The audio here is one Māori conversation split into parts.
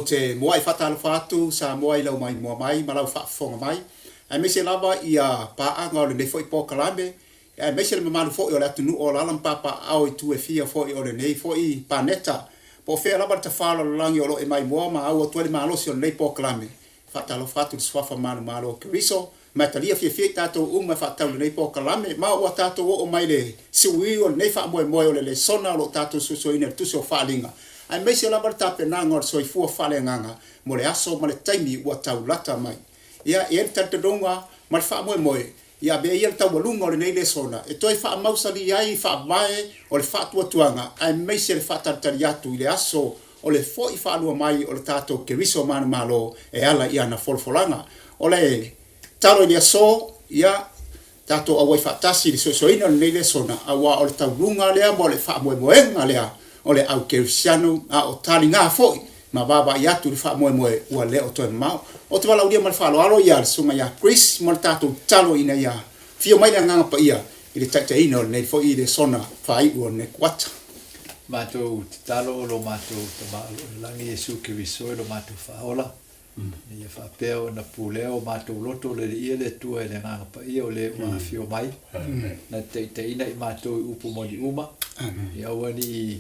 te moai whatalo whatu sa moai lau mai mua mai ma lau whafonga mai ai me se lava ia paanga o le nei foi po kalame ai me se le mamalu foi o le atunu o la lam papa au tu e fia foi o le nei foi paneta po fe lava te fala langi o lo e mai mua ma au tu le malo si o nei po kalame whatalo whatu swafa malu malo kriso matalia fia tato uma whatalo nei po kalame ma o tato o mai le siwi o nei fa mo o le sona lo tato so ina tu so falinga ai me se lava ta pena ngor so fu fale nganga mo le aso ma le taimi o tau lata mai ia e tata donga ma fa mo ia be ia tau lunga o le nei le sona e toi fa mausali ai fa mai o le fa tuanga ai me se le fa tariatu ile aso o le foi fa lua mai o le tato ke riso mana malo e ala ia na folfolanga o le talo ia so ia tato awai fa tasi le so ina nei le sona awa o le tau lunga le mo le fa mo le o le au kersiano a o tali ngā foi ma baba ia tu fa mo ua le o toi mau o te wala ulia mal fa alo ia sunga ia Chris mo tato talo ina ia fio mai nga pa ia i le tata ina nei foi le sona fa i o ne kwata mato talo lo mato tama langi Yesu ke viso lo mato fa ola ia fa peo na puleo mato loto le ia le tu le nga pa ia o le ma fio mai na te ina i mato upu mo di uma ia wani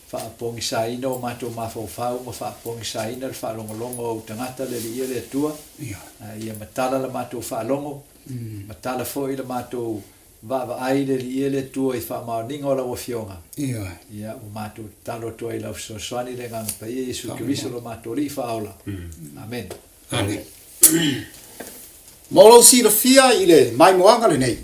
fa pongi saino mato mafo fau ma fa pongi saina fa longo tangata le ia le tua ia matala la mato fa longo matala foi le mato va ai le ia le tua i fa ma ningo la fionga ia o mato talo to i la so swani le ngang pa Yesu Kristo lo mato ri fa ola amen amen mo lo si le fia ile mai moanga le nei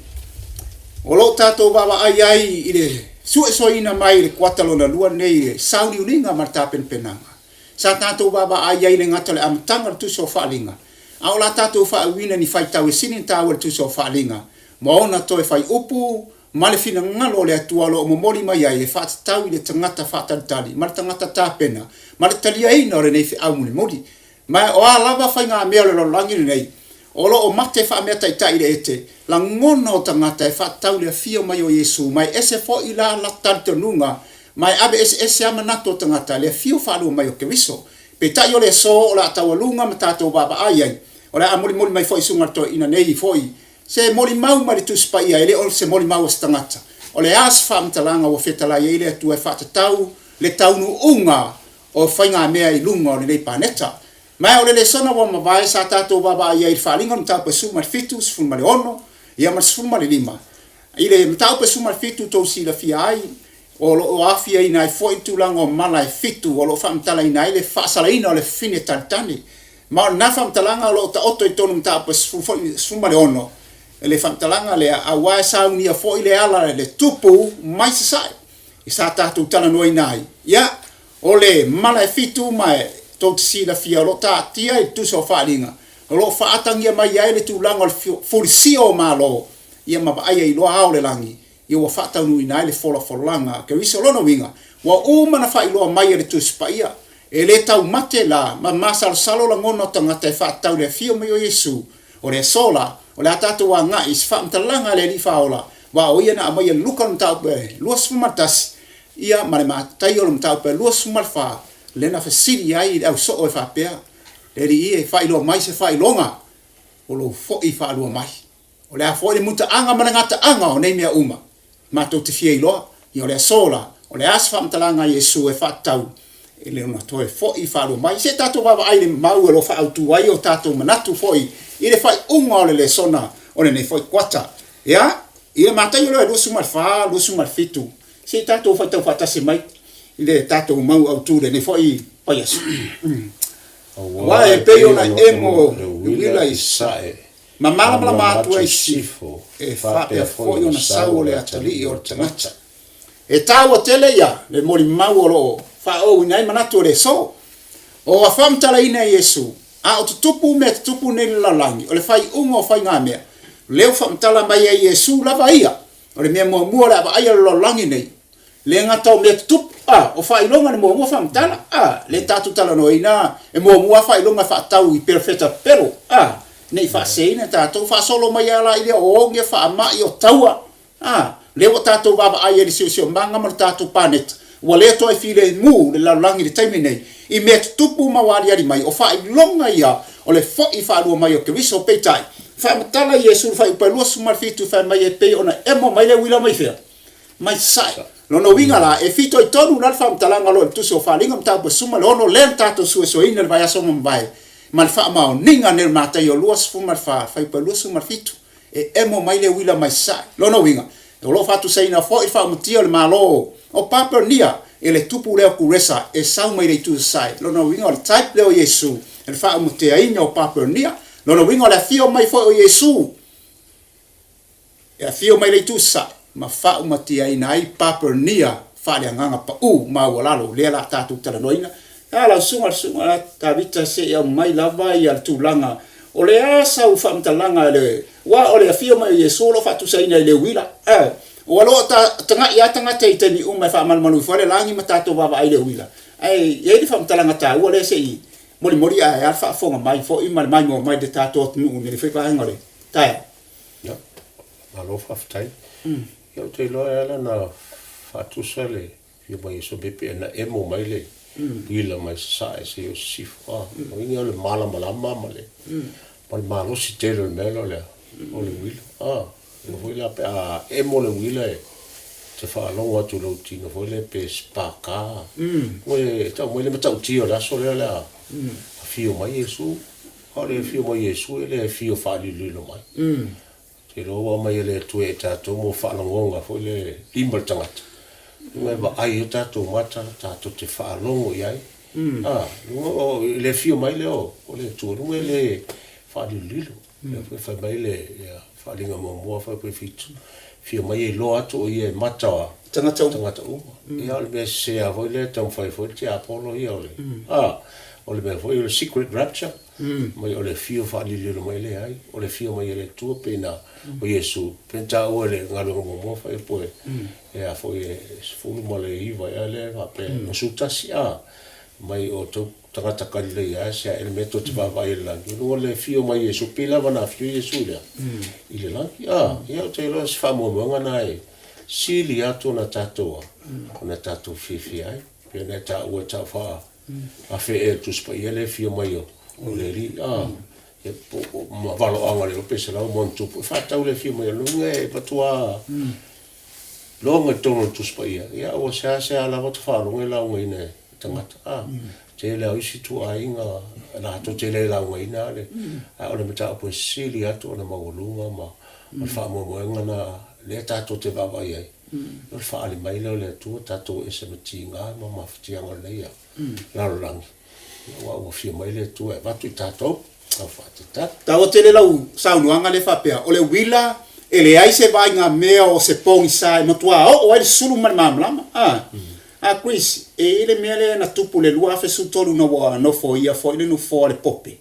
o lo tato baba ai ile su so ina mai le kwatalo na lua nei sauli ulinga marta penanga sa tato baba ai le ngata le amtanga tu so falinga au la tato fa wina ni fai tawe sinin tawe tu so falinga mo na to fai upu male fina ngalo le atualo mo moli mai ai le fa tawi le tangata fa tali mar tangata tapena mar talia ina le nei au moli ma o lava fai nga me lo langi nei o lo o mate fa me tai tai le ete la ngono tangata fa tawi le fio mai o Yesu mai ese fo ila la tantunga mai abe ese amanato tangata le fio fa lo mai o Kristo pe tai o le so la tawalunga matato baba ai o la amoli moli mai fo isunga to ina nei foi se moli mau mari tu spaia ele o se moli mau stangata o le as fam talanga o fetala ele tu e fata tau le tau nu unga o fainga mea i lunga o le paneta mai o le sona wa mavai sa tato baba ia i falinga mta pe suma fitus fun male ono ia mas fun male lima ile mta pe suma fitu to si la fiai o afia ina foi tu langa o mala fitu o lo fam tala ina ile fa sala ina le fine tantani ma na fam talanga lo ta otto i tonu mta pe fun male ono le fantalanga le awa saunia foi le ala le tupu mai sai i sa tatu tala noi nai ya ole mala fitu mai to si la fia lo ta tia i tu so falinga lo fa atangia mai ai le tu langa fulsio malo ia ma ai lo haole langi ia wa fa tanu nai le fola folanga ke wiso lo no winga wa uma na fa ilo mai le tu spaia e le tau mate la ma masal salo la ngono tanga te fa tau le fio mai o Yesu o le sola o le atatu wa nga is fam talanga le li faola wa o ia na mai lukan tau pe luas fumatas ia mare ma tai o tau pe luas fumalfa le na fasili ai au so o fa pe le ri e fa ilo mai se fa ilonga o lo fo i fa lo mai o le afo le muta anga mana ngata anga o nei mea uma ma to te fie ilo i o le sola o le as fam talanga Yesu e fa tau ele ona to e fo i fa lo mai se tatu baba ai le mau lo fa autu ai o tatu manatu foi ile fai unga le sona ole nei foi kwata ya ile matai lo lu sumar fitu se tato fa tau fata se mai ile tato mau autu le nei foi paias wa e pe ona emo wila isae mamala mala matu ai sifo e fa pe foi ona sau le atali o tamacha e tawo tele ya le moli mau lo fa o nai manatu le so o afam tala ina Yesu a o tupu me tupu nei la langi o le fai ungo fai nga mea leo fa mtala mai e Yesu lava ia o le mea mua la ia lo langi nei le ngata o me tupu o fai longa ne mua fa mtala le tatu tala no ina e mua fai longa fa tau i perfecta pero nei fa seina tatu fa solo mai ala ile o nge fa ma i o taua le o tatu baba ai e sio manga ma tatu panet ua le toi file mu le laulangi le taimi nei i me tupu mawari ari mai o fai longa ia o le fo i fa lua mai o keriso peitai fa matala Yesu fa i palua sumar fitu fa mai e pe ona emo mai le wila mai fea mai sai lono winga la e fito i tonu na fa mtalanga lo tu so fa linga mta suma lono len tato su so ina vai aso mbai mal fa ma ninga nel mata yo luas fu mal fa i palua sumar fitu e emo mai le wila mai sai lono winga o lo fa tu sei na fo i fa mtio le malo o papa nia ele tupu leo kuresa e sau mai le tu sai lono winga o type leo Yesu e fa mutea ina o papa nia lono winga le fio mai fo o Yesu e fio mai le tu sai ma fa matia ina ai papa nia fa le nganga pa ma wala lo le la tatu tala noina ala sunga ta vita se ya mai lava ya tulanga o le asa u fa mtalanga le wa o le fio mai Yesu lo fa tu sai na le wila o lo ta tanga te te ni uma fa mal malu fa le langi matato baba ai le wila ai ye di fa mtalanga ta o le se i mori a fa fo mai fo i mal mai mo mai de tato nu ni fe ka ngale ta ya alo fa tai yo te lo ala na fa tu sale yo mai so bepe na emo mai le wila mai sa se yo sifa o inga le mala male pal malo si te le melo le o le wila no wila pe a emo le wila te fa lo tu lo ti no le pe spaka mo le mata uti o la so le la fio mai Yesu o le fio mai Yesu le fio fa li lo mai te roa mai le tu e tato mo whaalongonga fo le limba tangata. Nunga wa ai o tato mata, tato te whaalongo iai. Le fio mai leo, o le tu runga le whaalililo. Le whai mai le whaalinga mua whai koe fitu. Fio mai e lo ato o ia mata wa. Tangata uma. Ia le mea sea fo le tau whai fo te Apollo ia o le. O le mea fo le secret rapture. Mai o le fio whaalililo mai le ai. O le fio mai le tua pena o Yesu. Penta o le ngalo mo fa e poe. E a foi fulu mo le iva e le va pe no sutasi mai o to tangata ka le ia se ele meto te va vai la. No le fio mai Yesu pila wana fio Yesu le. Ile la ia te lo se famo mo nai. Sili ato na tatoa. Na tato fifi ai. Pe na ta o ta fa. A fe e tu spa ele fio mai o le ri e ma valo anga le pesa la mo tu fa ta le fio mai lo nge patua longa tono tu spa ia o sa ala va fa lo nge la nge ne tangata te le o si tu ainga na to te le la nge na le o le mata po sili ato na magolunga ma fa mo na le tato te va vai ai o fa ali mai le tu tato e se metinga ma ftianga le ia la langi wa fio mai le tu e va tu tato ta o tele lau saunuanga le fapea o le wila ele ai se vai nga mea o se pongi sai matua o ele sulu man mamlama Chris ele mea le na tupu le lua fe su tolu no wa no fo ia fo ile no fo le pope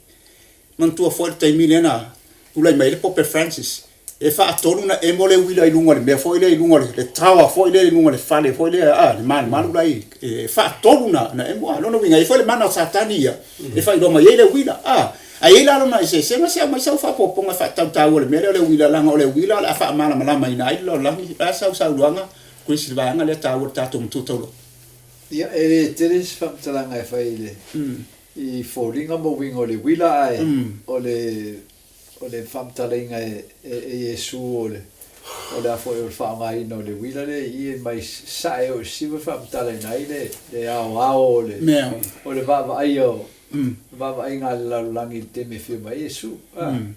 man tua fo le taimi na ulai mai le pope Francis e fa tolu na emole wila ilunga le mea fo ile ilunga le tawa fo ile ilunga le fale fo ile le man ulai e fa tolu na emo no winga e fo le mana satania e fa ilo mai ile wila ai la na se se mai sa fa poponga fa tau le mere le wila langa o le wila la fa mala ina lo la sa luanga ko si va nga le tau tatum tutolo ia teres fa talanga e fa ile i folinga mo wingo le wila ai o le fa talinga e Yesu o le afo o fa mai no le wila le i mai sa e o si fa talinga le ao le va ai o Baba inga la langi te me fio mai Yesu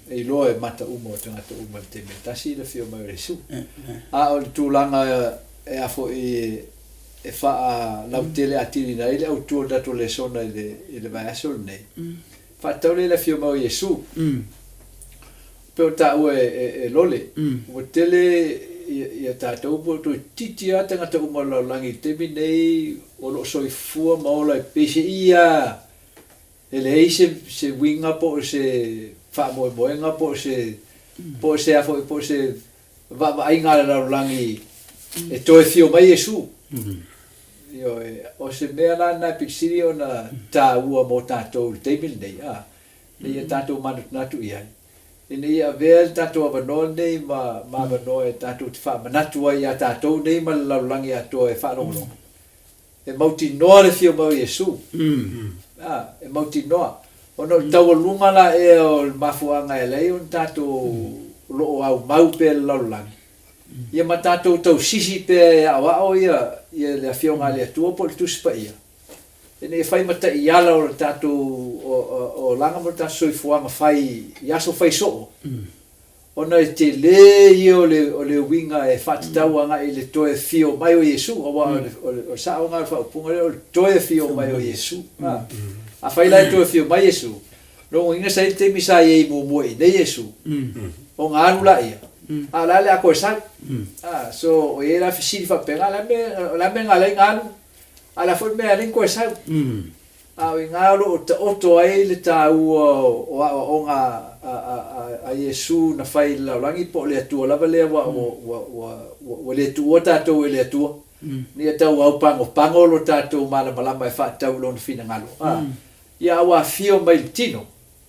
e lo e mata umo tanga to umo te me tasi le fio mai Yesu o tu langa e afo e fa la tele atili na ile o tu dato le sona ile vai asol nei fa tole le fio mai Yesu pe ta o e lole o tele ia tatou po to titia tanga to umo la langi te me nei o lo soi fu ma o la pese ia ele se winga po se fa mo nga po se afo po se va inga la langi e to fio mai Yesu yo o se me la na pixiri ona ta ua mo tato te mil nei le tato manu na tu ia ine ia vel tato va no nei ma va no e tato fa ma na tu ia tato nei ma la langi a to e fa lo e mauti noa le fio mau Yesu e mauti noa ono tau lunga la e o mafuanga e lei un tatou lo au mau pe laulangi ia matatou tau sisi pe awa o ia le fionga le tua po tu spa ia ene fai mata iala o tatou o langa mo ta soifuanga fai ia so fai so ona te le io le winga e fatau anga i le toe fio mai o Yesu o sa nga fa punga le toe fio mai o Yesu a fai la toe fio mai Yesu no inga sai te misa ye mo i de Yesu o nga anu la ia ala le ako sa so o era fisi fa pega la me ngala nganu ala fo me ale ko sa a ngalo o to ai le ta o nga a Yesu na fai la langi po le tu la le wa le tu ta to le tu ni ta wa pango lo ta to mala mala fa ta lo fina ngalo ya wa fio mai tino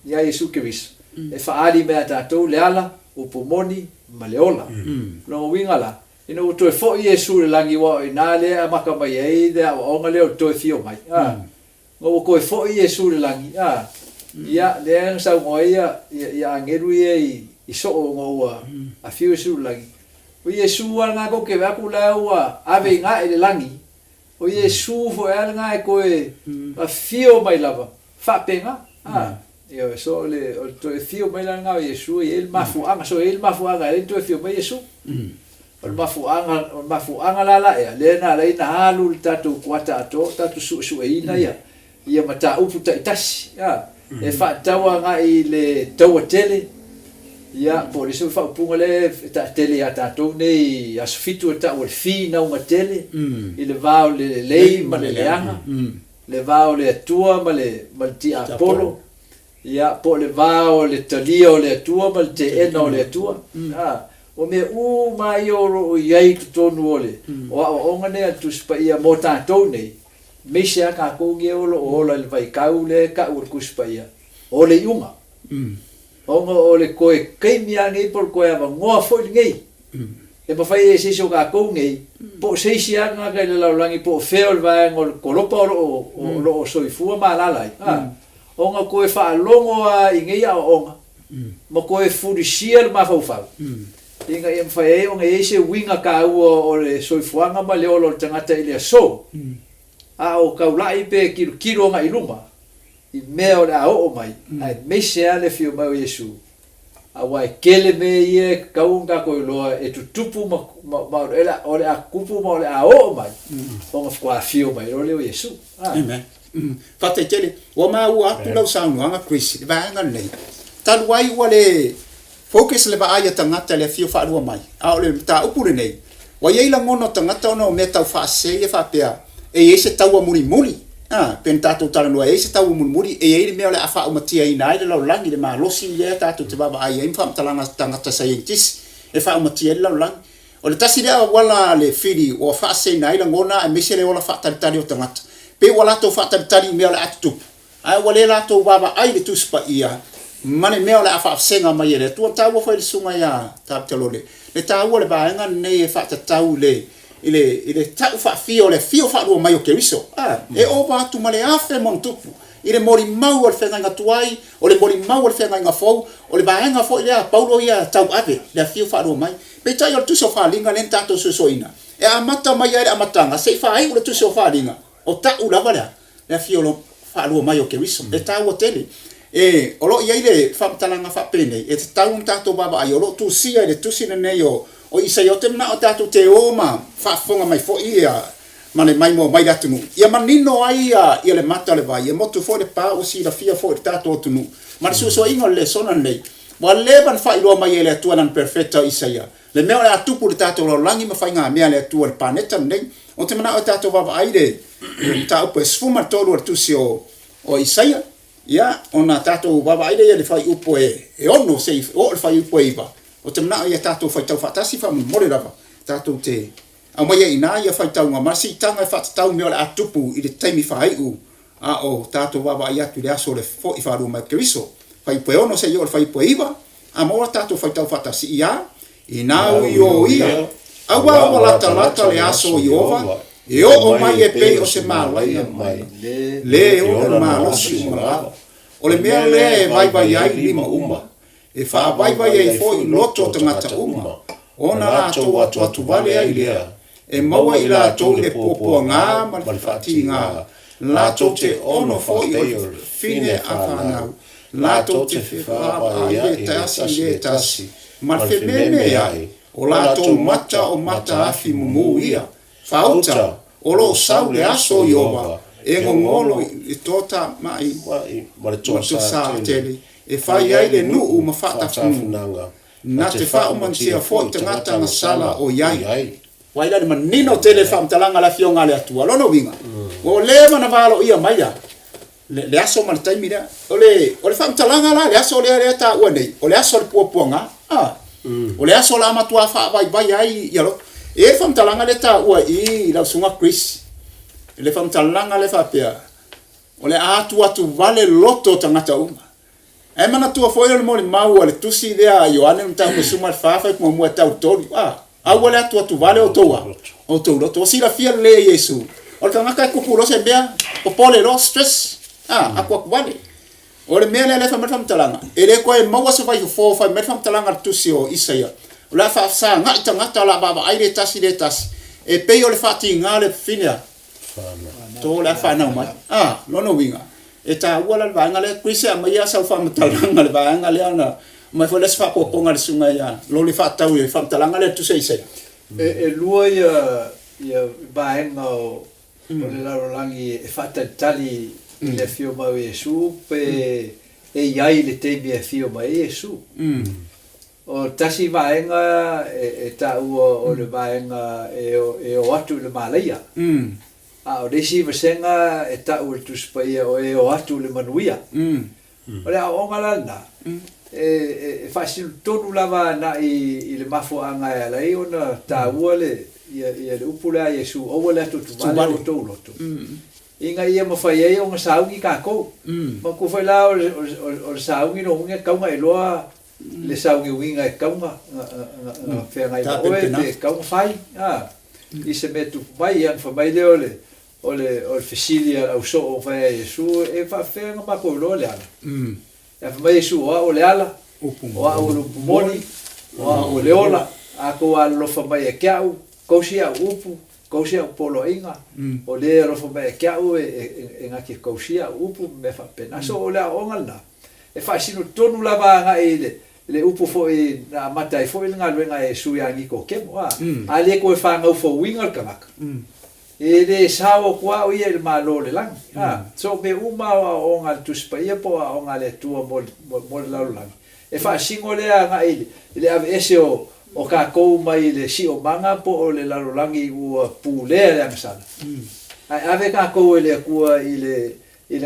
ya Yesu ke vis e fa ali me ta to le ala o pomoni maleola no wingala ino to fo Yesu le langi wa ina le maka mai ai de o nga le to fio mai ngo ko fo Yesu le langi ya le sa mo ya ngeru ye i so ngo a fio Yesu langi o Yesu nga ko ke va kula wa ave nga le langi o Yesu fo nga ko a fio mai lava fa penga yo so le to fio mai la nga Yesu el mafu anga so el mafu anga el to fio mai Yesu el mafu anga la le na le na halu tatu kwata to tatu su ina ya mata upu ta itasi e fa tawa nga i le tawa tele ya por isso fa punga le ta tele ya tatu nei asfitu ta o fina uma tele i le va le lei ma le anga le va le tua ma le ti apolo ya po le va le talio le tua ma te eno le tua o me mai o yai tonu ole o ngane tu spa ia mota tone me se ka ko ge o le vai kaule ka ur kuspa ia o le yunga o le ko e keimia ngi por ko ava ngo fo ngi e pa fai e se so ka ko ngi po se sia nga ka le langi po feo va ngol kolopa o soifua malala o nga ko e fa longo a ngi a o mo ko e furisia ma fa fa inga em fai o ngi se winga ka o le soifuanga ma le o tangata ile so o kaulai pe kilo nga iluma i mea o o mai ai me se ale fio mai o Yesu a wai kele me ye kaunga ko loa e tutupu ma ela o le akupu ma o le o mai o nga kwa fio mai o le o Yesu amen fate tele o ma u atu lau saunu anga Chris va nga nei tal wai wale focus le ba aya tangata le fio fa lua mai a o le ta upure nei wa ye la ngono tangata no me tau fa se ye fa pea e ese tau muri muri pen tatou tala noa ese tau muri muri e ele me ole afa umatia ina ile lo langi le ma losi le tatou te baba ai im fam talanga tangata scientist e fa umatia le lo langi o le tasi le wala le fili o fa se ina ile ngona e mesele wala fa tali o tangata pe wala to fa tali me ole atu ai wala la to baba ai le tuspa ia mane me ole afa senga mai le tu tau fo le sunga ya tatou le tau le ba nga ne fa tau le ile tau fa fio fa lo mai o ke riso e o ba tu male afe mon tupu ile mori mau o fenga nga tuai o le mori mau o fenga nga fo o le baenga fo ile paulo ia tau ave le fio fa lo mai pe tai o tu so fa linga len tato so soina e amata mai ia amata nga se fa ai o tu so fa linga o ta u la vala le fio lo fa lo mai o ke riso e tau o tele e o lo ia ile fa talanga fa pene e tau tato baba ai o lo tu sia ile tu sina nei o isa yo te na o tatu te oma fa fonga mai fo ia mane mai mo mai datu nu ia manino ai ia le mata le vai e motu fo le pa o si la fia fo tatu tu nu ma so ingo le sona nei wa levan fa ilo mai ele tu anan perfecta isa ia le me ole atu pu tatu lo langi ma fa nga me le tu al planeta nei o te mana o tatu va ai de ta o sfuma todo tu si o isa ia ona tatu va ai de le fa upo e ono sei o fa upo iba o te mana ia tatou fai tau fatasi fa mole lava tatou te a mai ina ia fai tau nga masi tanga fa tau me ola atupu i le taimi fai u o tatou baba ia tu le aso le fo i fa ro mai kriso fai pe ono se yo fai pe iva a mo tatou fai tau fatasi ia ina o ia a wa la tala le aso iova E o mai e pei o se malai mai. Le o malosi umala. O le mea le vai ai lima uma. E wha vai ai foi loto tangata uma. Ona rātou atu vale ai lea. E maua i rātou le pōpua ngā manifati ngā. Lātou te ono foi o fine a whanau. Lātou te whiwhapa ai e tasi e tasi. Ma whenene ai. O lātou mata o mata afi mumu ia. Whauta, o lo sau le aso i owa. E ngongolo i tōta mai. Matu sa tele. E whai ai le nuu ma whatafunanga. Na te whaumantia fo te ngata na sala o iai. Waila ni manino tele whamtalanga la fionga le atua. Lono winga. O le mana valo ia maia. Le aso mana taimi rea. O le whamtalanga la, le aso le ta ua nei. O le aso le puapuanga. O le aso la matua wha vai ai ialo. E whamtalanga le ta ua i lau sunga Chris. Le whamtalanga le whapea. O le atu vale loto tangata uma. E mana tua foi le mole mau le tusi dea Ioane mta ko suma fafa ko mo tau tori. Au le atu vale o toa. O to lo to sila fia le Yesu. O ka ngaka ku puro se bea o pole lo stress. Akwa vale. O le mele le fam talanga. E le ko e mau se vai fo fa me fam talanga tusi o Isaia. O la fa sa ngata la baba ai le tasi. E pe o le fati ngale finia. To la fa na mai. No winga. E ta ua la vanga le kuise mai ia sa fa matalanga le vanga le ana mai fo le fa poponga le sunga ia lo le fa tau e fa matalanga le tu sei e lua ia vanga o le larolangi e fa tali le fio mai Yesu pe e iai le te bia fio mai Yesu o tasi vanga e ta ua o le vanga e o atu le malaia o desi vasenga e tau le tuspaia o e o atu le manuia. O le aonga lana. E whaisilu tonu lava na i le mafuanga e alai ona ta ua le le upulea Yesu o le atu tumale o tau loto. Inga ia mawhai ei o ngā saungi kako. Ma ku whai la o le saungi no hunga kaunga e loa le saungi winga e kaunga whenga i maoe te kaunga whai. I se me tu mai ian whamai leo o le fesilia au so o vai Yesu e fa fenga ma ko lo le ala e fa mai Yesu o le ala o o moni o le ola a ko a lo fa mai e kau ko sia upu ko sia polo inga o le ro fa mai kau e nga ki ko sia upu me fa pena so o le onga e fa sino tonu lava nga le upu fo e na mata e fo nga luenga e su ya ni ko kemo a le ko fa nga fo winga kanaka e le sao kwa o ia le malo le lang so be uma o nga tuspa ia po o nga le tua mo la lang e fa singo le nga ile ave ese o ka ko mai le si o manga po o le la lang i u pu le le sala ave ka ko le kwa ile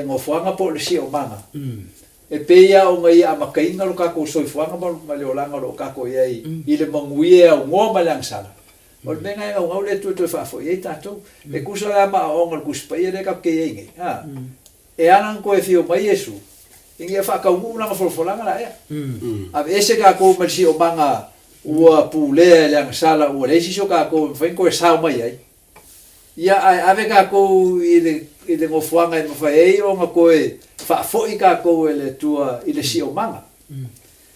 ngofuanga po le si o manga e peia o ngai a makainga lo ka ko soifuanga ma le olanga lo ka ko ia ile manguia o ngoma lang sala o menga e ngau le tu fa fo e tato e kusa la ma o ngal kuspa e ka ke inge e anan ko e fio mai Yesu inge fa ka u na folfolanga la ave ese ka ko ma si o manga ua pule le sala o le si so ka ko fa ko sa mai ai ia ave ka ko ile ngofuanga e fa e o nga ko e fa fo i ka ko le tua ile si o manga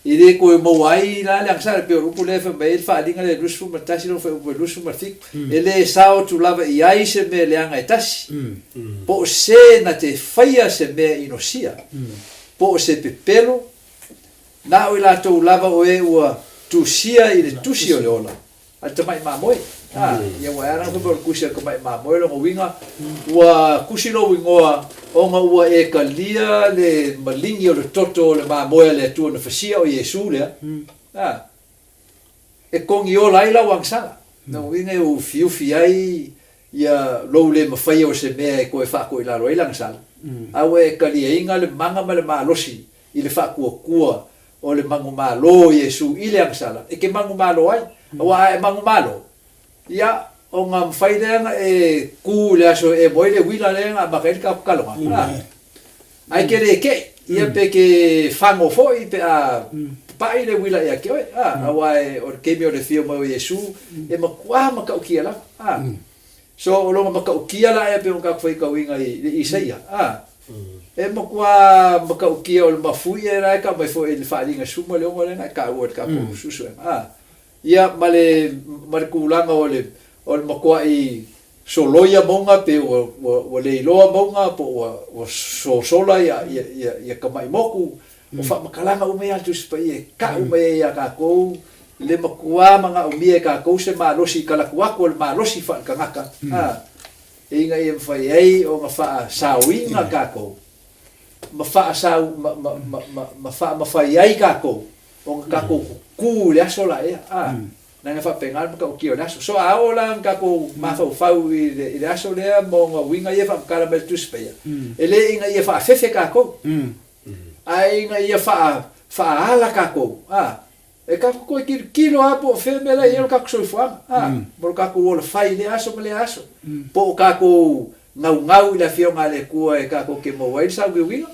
ile ko mo ai la le sala pe o pule fa mai fa dinga le lusu ma tasi no fa o lusu ma fik ele sao tu lava i ai se me le anga tasi po se na te faia se me inosia po se pe pelo na o la to lava o e ua tu sia ile tu sia le ola al te mai mamoi ia wa era ko por kusia ko mai mamoi lo winga wa kusilo wingoa o nga ua e kalia le malingi o le toto le mamoi le tu na fasia o Yesu le e kongi o laila wangsala na winga o fiu fiai ia lo le mafai o se me ko e fa ko ila ro ila sala awe kalia inga le manga ma le malosi ile fa kua o le mangu malo Yesu ile angsala e ke mangu malo ai wa e mangu malo ia o nga mfaidanga e ku le aso e boile wila le nga bakel ka kalonga ai ke re ke ia pe ke fango foi pe a pai le wila ia ke wa e o ke mi o le fio mo Yesu e ma kwa ma ka kiela so o longa maka ukia la e pe o ka fai ka winga i Isaia e maka ukia o le mafui e rai ka mai fo e le wharinga suma le onga le na ka ua ka po susu ia male kulanga o le makua i soloia monga pe o le iloa monga po o sola ia kamai moku o fa makalanga ume atu spai e ka ume ia ka kou le makua manga umie ka kou se malosi kalakuako o le malosi fa kangaka e inga ia mwhai ei o nga wha sauinga ka kou ma wha sau ma whai ei ka kou o nga ka kou ku le aso la ea nanga fa pengal ka o kio naso so a ola ka ko ma fa i le aso le mo nga winga ia fa kala bel tu speya ele inga ia fa fefe ka ko ai inga ia fa ala ka ko e ka ko kilo apo fe mela ia ka so fa mo ka ko ola fa le aso le aso po ka ko ngau i la fio nga le ku e ka ko ke mo wai sa winga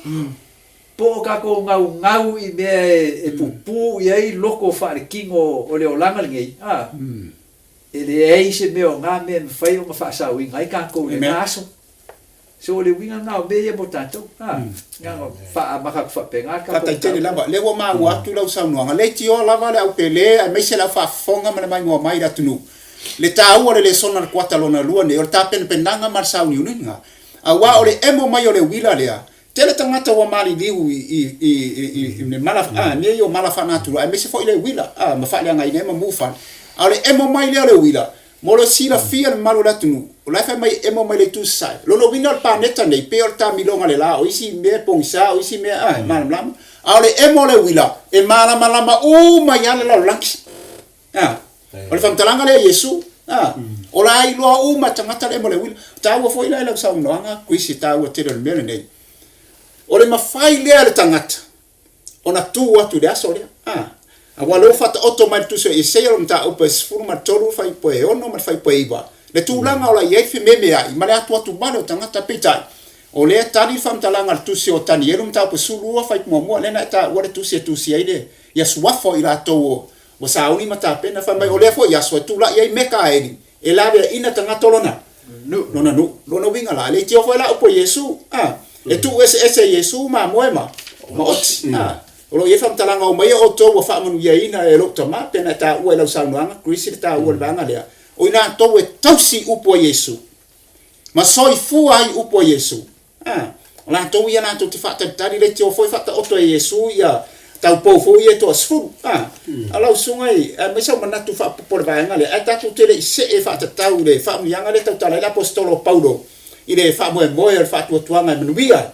po ka ko ngau i me e pupu i ai loko fa le kingo o le olanga ngai ele ai se me o nga me fai o fa sa wi ngai ka ko le naso so le winga nga be e botato nga fa maka fa penga ka ta tele lava le wo ma wa tu la sa no nga le tio lava le au pele a me se la fa fonga ma mai mo mai da tunu le tau o le sona kwata lona lua ne o ta pen penanga mar sa uni nga a wa o le emo mai o le wila le tele tangata wa mali liu i mala ne yo mala fa natu ai me se fo ile wila ma fa le ngai ne ma mufa ale emo mai le wila mo lo sila fia malo la tunu o la fa mai emo mai le tu sai lo wina pa neta nei pe o ta milonga le la o isi me pongsa o isi me malam ale emo le wila e mala o mai ala la lanki o le famtalanga le Yesu o la i lo o ma tangata le emo le wila ta wo fo ile la sa unanga kuisi ta wo te le mele nei o le mafai lea le tangata ona tu atu le aso lea a walo fata otomai tu se e se o mta o pes furu ma tolu fai poe ono ma fai poe iwa le tūlanga o la iei fi meme ai ma le atu male o tangata pitai o le tani famtalanga tu se o tani eru mta o pes sulua fai mua lena ta wale tu se ai le ia suafo i la tau o sauni mata pena fa mai o le fo ia so tu la iei meka eni e la vea ina tangata lona lona winga la le tio fo la o po Yesu e tu ese Yesu ma moema ma oti o lo ye fam talanga o mai o to wa fa manu ye ina e lo tama pena ta u la saunanga krisi ta u banga le o ina to e tausi upo Yesu ma soi fu ai upo Yesu la to ia na to te fa ta tari le tio foi fa ta o to Yesu ia ta po fu ye to sfu ala sungai me sa mana tu fa por banga le ata tu tele se e fa ta ta u le fa mi anga le ta ta la apostolo Paulo ile fa mo e fa tu tuanga menuia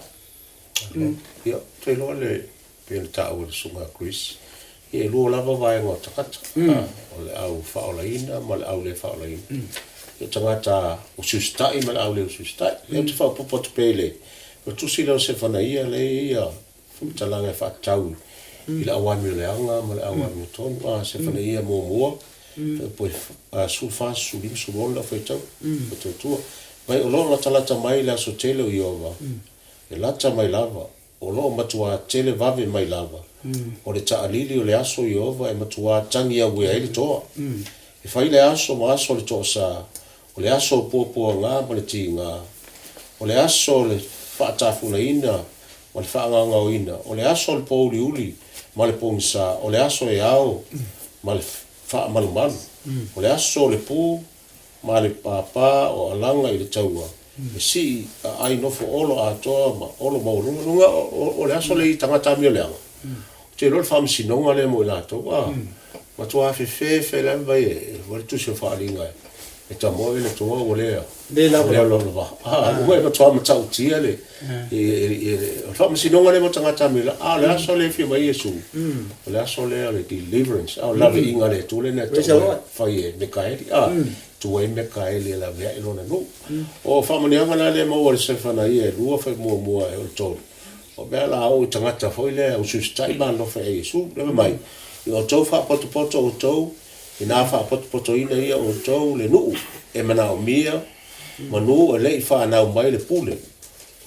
ia te lo le pe ta o sunga Chris e lo lava vai ngo takata o le au fa o la ina ma le au le fa o la ina e tangata o sustai ma le au le sustai e te fa popo te pele o tu sila se fana ia le ia talanga fa tau ila awan mi le anga ma le awan mi ton se fana ia mo poi sul fa sulim subola foi tau to tu mai o lo la talata mai la so tele o iova e lata mai lava o lo matua tele vave mai lava o le taalili o le aso iova e matua tangi a we ele to e fai le aso ma aso le to sa o le aso popo nga ma le tinga o le aso le faatafu na ina o le faanga o ina o le aso le poli uli ma le pongsa o le aso e ao ma le fa malu o le aso le pu ma le papa o alanga i le taua e si ai no fo olo atoa ma olo maurunga o le aso le tangata mi o le anga te lo fam sinonga le mo la to ma to a fe le vai e vol tu se fa linga e ta mo le to o le la lo va no to ma tau tia le e fam sinonga le mo tangata mi la le aso le fi mai Yesu le aso le deliverance la inga le tu le na to fa ye me kai tu e me kai le la vea ilona no o famani anga le mo le sefana ie lua fa mo e o to o bela o tangata foi le o sustai ma no fa Yesu le mai o to fa poto o to ina fa poto ina ia o to le no e mana o mia manu le fa na mai le pule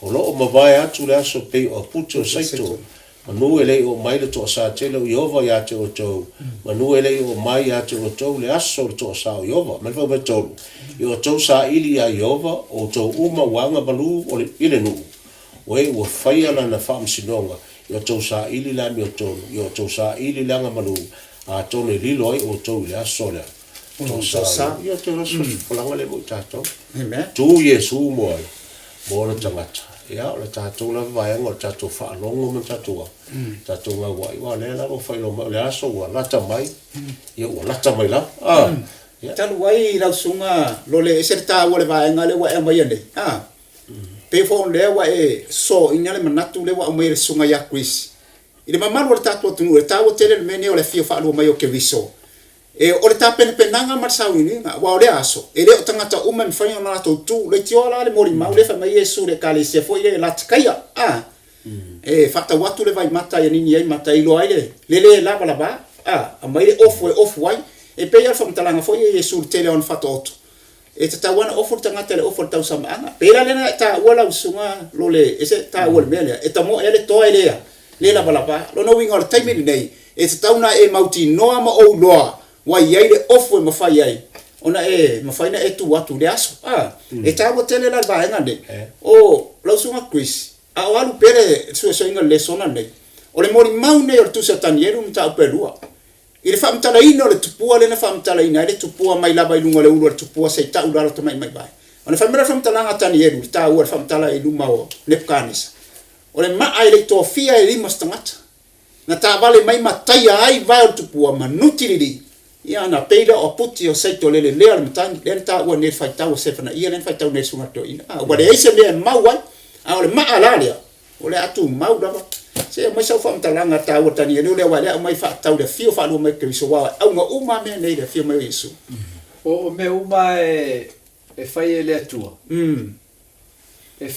o lo ma vai atu le aso pe o puto saito Manu ele o mai le to sa tele o Yehova ya te o tau. Manu ele o mai ya te o tau le aso le to sa o Yehova. Mai fa tau. Yo tau sa ili ya Yehova o tau uma wanga balu o le ile nu. Oe o faia la na fam sinonga. Yo tau sa ili la mi o tau. Yo tau sa ili la nga malu. A tau le lilo o tau le aso le. Tau sa. Yo tau la so polanga le mo tato. Amen. Tu Yesu mo ai. Mo na tangata. Ya o tatou la vai ngo tatou fa longo mo tatou. Tatou nga wai wa le la o fa lo le aso wa la tamai. Ye o la tamai la. Ah. Talu wai la sunga lo le serta wa le vai ngale wa e mai ande. Ah. Pe fo le wa e so inyale manatu le wa mai le sunga ya Chris. Ile mamalu le tatou tunu le tawo tele le mene o le fio fa lo mai o ke viso. E o le tapen penanga marsawini nga wa le aso ele o tangata uma me fanyo na to tu le tiola le mori mau le fa mai Yesu le kale se foi le latkaya e fata watu le vai mata ya nini ai mata ilo ai le la ba a mai le off wai e pe ya fam talanga foi Yesu tele on fata oto e tata wana off tangata le off tau samanga pe la le ta wala usunga lo le ese ta wal mele e ta mo ele to ele le la ba lo no winga le time nei e tata una e mauti noa ma o loa wai ai le ofu e mawhai ai. Ona e mawhai na e tu watu le aso. E tawa tele la vai ngande. O lausunga Chris. A o alu pere sua soinga le sona nei. O le mori mau nei o tu satanieru mta upelua. I le whamtala ina o le tupua le na whamtala ina. Le tupua mai lava i lunga le ulu le tupua se ta urara to mai bai. O le whamera whamtala nga tanieru. Le ta ua le whamtala i luma o Nepkanisa. O le maa i le toa fia e lima stangata. Nga ta vale mai mataia ai vai o tupua manutiriri. Ia na peida o puti o saito lele lea le matangi le ta ua ne faitau se fana ia le faitau ne sunga to ina wa le ise me mau ai a o le maa lalia o le atu mau lava se mai sau fam talanga ta ua tani le wa le mai fa tau le fio fa lu mai ke so wa au nga uma me nei le fio mai Yesu o me uma e fai le atua e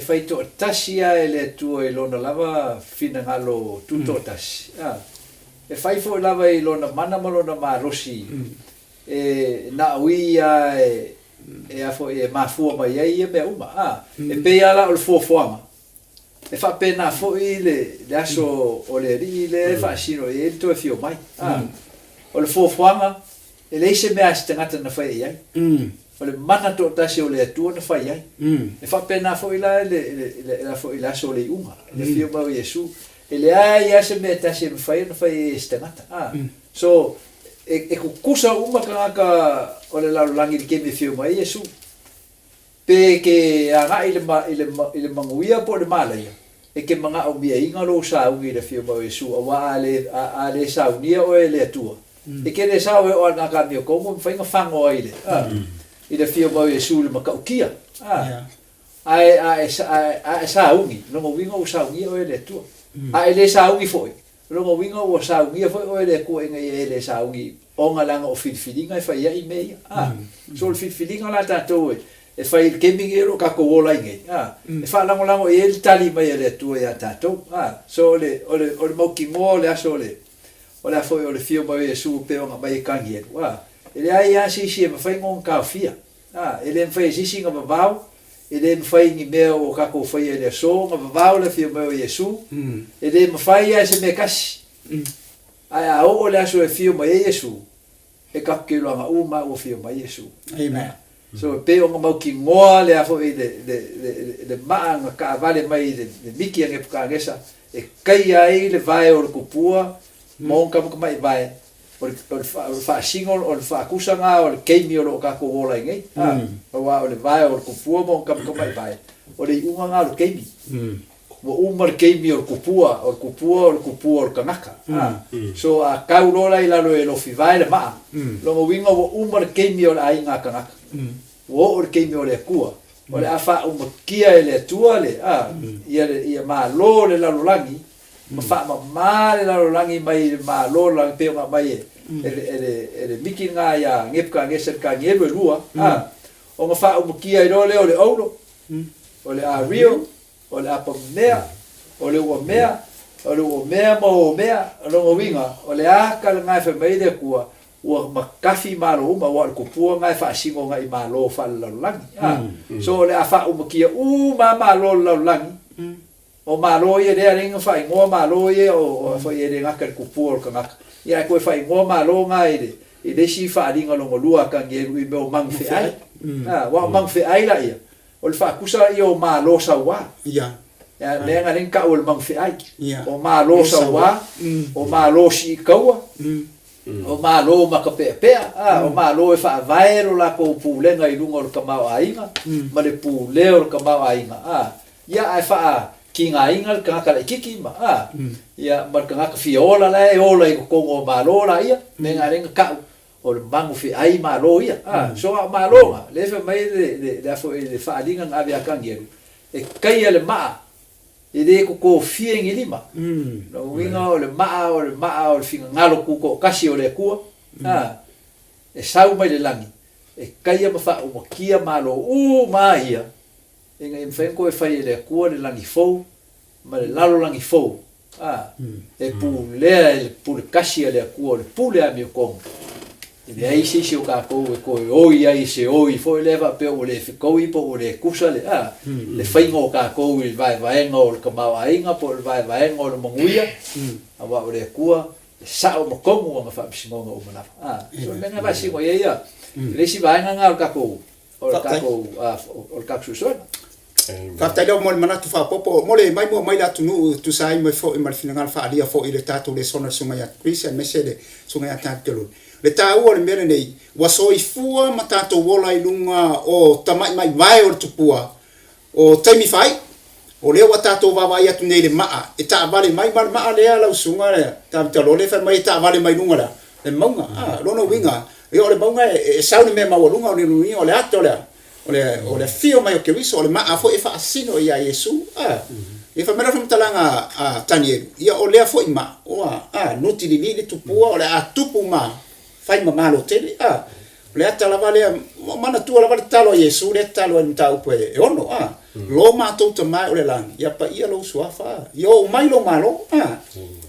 fai to tasia le atua e lona lava fina ngalo tuto tasi e fai fo lava i lona mana ma lona marosi e na uia e afo e mafua mai ai e me uma e pe ala o fofoama e fa pena fo i le aso o le ri le fa sino e to fio mai o le fofoama e le se me astangata na fai ai o le mana to tasi o le atua na fai ai e fa pena fo i la le fo i la so le uma le fio mai Yesu ele ai ase me tasi me fai stangata so e kukusa uma ka o le langi ke me fio mai Yesu pe ke anga ile manguia po le malaya e ke manga o mia inga lo sa u ile fio mai Yesu wa ale sa unia o ele atua e ke le sa o na ka mio como me fai fango ile ile fio mai Yesu le makaukia ai sa ungi no mo wingo sa ungi o ele atua a ele saungi foi longo wingo o saungi foi o ele ko nga ele saungi onga langa o filfilinga fa ia i mei so el filfilinga la tato e fa il kemingero ka ko wola nge e fa lango ele tali mai ele tu ia tato so le o le moki mo le aso le o la foi o le fio mai Yesu pe onga mai kangi ele ai a si ma fa ngon ka fia ele fa si singa babau ele me fai ni mea o kako fai ele so ma vau le fio mai Yesu ele me fai ese me kasi ai o le aso e fio mai Yesu e ka ke lo ma uma o fio mai Yesu amen so pe o ma ki ngoa le afo de ma ka vale mai de miki nge ka ngesa e kai ai le vai o kupua mon ka mai vai o fa singol o fa kusanga o keimi o ka ko ola ngai o wa o le vai o kupua mon ka mai vai o le unga nga o keimi o umar keimi o kupua o kanaka so a kaurola ila lo fi vai le ma lo winga o umar keimi o ai nga kanaka o keimi o le kua o le afa o kia ele tua le ia ma lo le la langi ma fa ma la langi mai ma lo lang pe ma mai ele miki nga ya ngepka ngeser ka ngelo lua o ma fa o kia i le o le aulo o le a rio o le apa mea o le o mea mo mea o winga o le a ka nga fa mai de kua o ma kafi malo ma wa ko pu nga fa singo nga i malo fa la langi so le a fa o kia ma lo la langi o malo ia le ringa fai ngo malo ia o fai ele ngaka ku por ka ngaka ia ko fai ngo malo nga ile si fa ringa lo lua ka nge i be o mang fe ai wa mang fe ai la ia o le fa kusa ia o malo sa wa ya le nga ringa ka o mang fe ai o malo sa wa o malo si kaua o malo ma ka pe o malo e fa vai lo la ko pulenga i lungo ka mau ainga ma le puleo ka mau ainga ia ai fa ki nga ingal ka ka kiki ma ia mar ka ka fiola la e ola i ko ngo malo la ia me nga renga ka o le mangu fi ai malo ia so malo nga le fa mai le fo le fa linga nga via ka ngelu e kai le ma e de ko fieng i lima no winga o le ma o le finga ngalo ku ko kasi o le ku e sau mai le langi e kai ma fa o kia malo mai ia inga in fenko e fai le ku le langi fo ma le lalo langi fo e pu le kasi le ku le pu le ami ko e ai si o ka ko o ia i se o i fo leva pe o le fiko i po o le kusa le le fai ngo ka ko i vai ngo le ka ma ainga po le vai ngo le monguia a wa o le ku sa o mo ko mo fa singo ngo mo na so menga va singo ia le si vai nga ka ko o ka su so fa ta lo mo mana tu fa popo mo le mai la tu nu tu sai mo fo i mal final fa alia fo i le tato le sona sunga ya Christian mesele sunga ya tato le tau le mele nei wa soifua ma tato wola i lunga o tamai mai vai o tupua o taimi fai o le wa tato wa vai atu nei le maa e ta vale mai maa le ala usunga le ta lo le fa mai ta vale mai lunga la le maunga lono winga e o le maunga e sauni me ma lunga o le lunga o le ato o le fio mai o ke wiso o le maa fo e fa asino ia Yesu e fa mera fam talanga tanielu ia o le fo ima o nuti li le tupua o le atupu ma fai mamalo tele le atala vale mana tu la vale talo Yesu le talo en tau pe e ono lo ma to mai o le lang ia pa ia lo suafa yo mai lo malo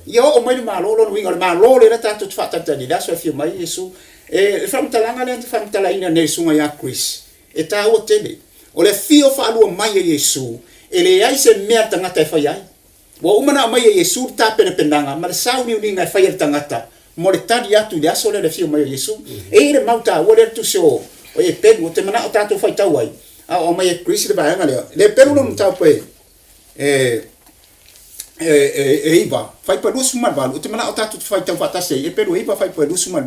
yo o mai malo lo winga le malo le tatu fa tata di da so fi mai Yesu e fam talanga le fam tala ina ne sunga ya Chris e ta o tele o le fio fa lo mai Yesu ele ai se mea tangata e fai ai wa umana mai Yesu ta pena penanga ma sa uni nga fai tangata mo le tali atu le aso le fio mai Yesu e le mauta o le tu so o e pegu te mana o tato fai tau ai o mai Chris le vai ngale le pegu no mta pe iba fai pa lusu mal o te mana o tato fai tau fata se e pegu iba fai pa lusu mal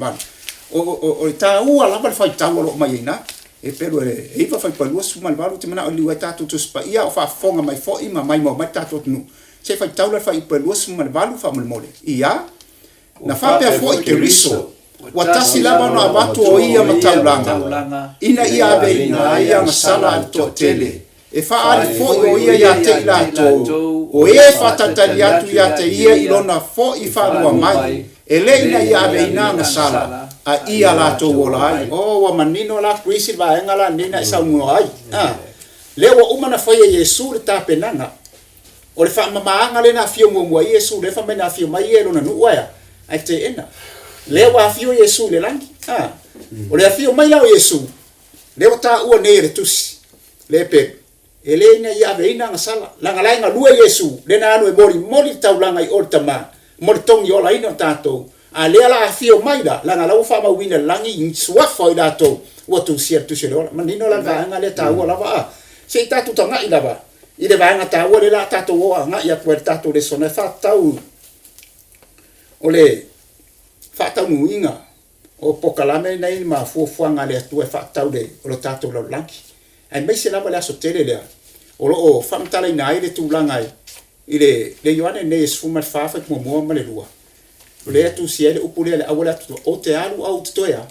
o ta u ala ba fai tau lo mai na e pegu iba fai pa lusu mal te mana o liwa tato tu spa ia o fa fonga mai fo ima mai mo mai tato nu se fai tau le fai pa lusu mal fa mole ia na fa pe fo i riso watasi lava no abatu o ia mataulanga ina ia be ina ia masala to tele e fa ali fo o ia ya te la to o e fa tatali atu ya te ia ilona fo i fa lua mai e le ina ia be ina masala a ia la to wolai o wa manino la Chris va engala nina sa mo ai le wa umana fa Yesu le tapenanga o le fa mamaanga le na fio mo Yesu le fa mena fio mai e lona nu wa ai te ena le wa fio Yesu le langi o le fio mai la Yesu le ta o ne re tusi le pe ele ina ia be ina sala la ngala nga lua Yesu le na no mori taulanga i ortama mori tong yo la ina tato a le la fio mai la ngala fa ma wina langi swa fo da to o tu sia tu se lo manino la va nga le ta o la va se tatu tanga ila ba ile va nga ta o le la tato o nga ia puerta to le sona fa tau ole fa tau nuinga o pokalame nei ma fuanga le tu fa tau de o tato lo lanki ai mai se la bala so tele le o fa mtala ina ile tu langai ile le yoane ne sfuma fa fa mo ma le lua le tu siele upule le awala tu o te alu au to ya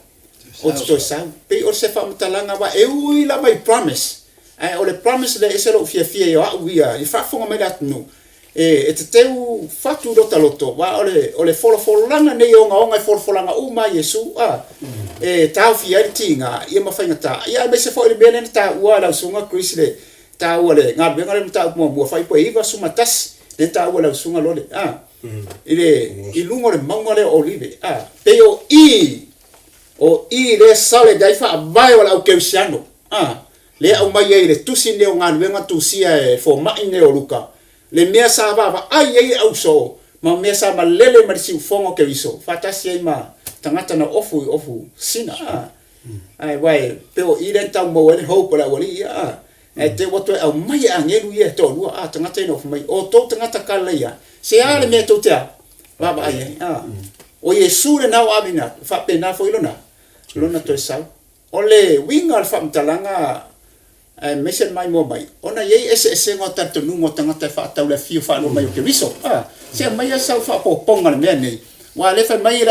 o to sa pe o se fa mtala nga wa e ui la mai promise ai o le promise le eselo fia yo ia i fa fonga mai dat no e te teu fatu do taloto wa ole folo langa nei onga folo langa o mai Yesu e tau fia tinga ia ma fainga ta ia me se foi bene ta wa la sunga Chris le ta ole nga be ngale ta mo fai po iva suma tas le ta wa sunga lole ile ilungo le mangole olive peo i le sale dai fa vai wala o keusiano le au mai ile tusi ne nga venga tusia e fo mai ne o luka le mea sa va ai au so ma mea sa ma lele ma si fongo ke viso fatasi ai ma tangata na ofu sina ai wai pe o ire tau mo ele ho para wali e te wato au mai angelu ye to lua tangata no mai o to tangata kala ya se ale me to te va ai o Yesu le na amina fa pe na fo ilona lona to sa ole winga fa mtalanga mesen mai mo mai ona ye ese ngota to nu ngota ngata fa ta le fio fa no mai ke viso se mai sa fa po ponga me nei wa le fa mai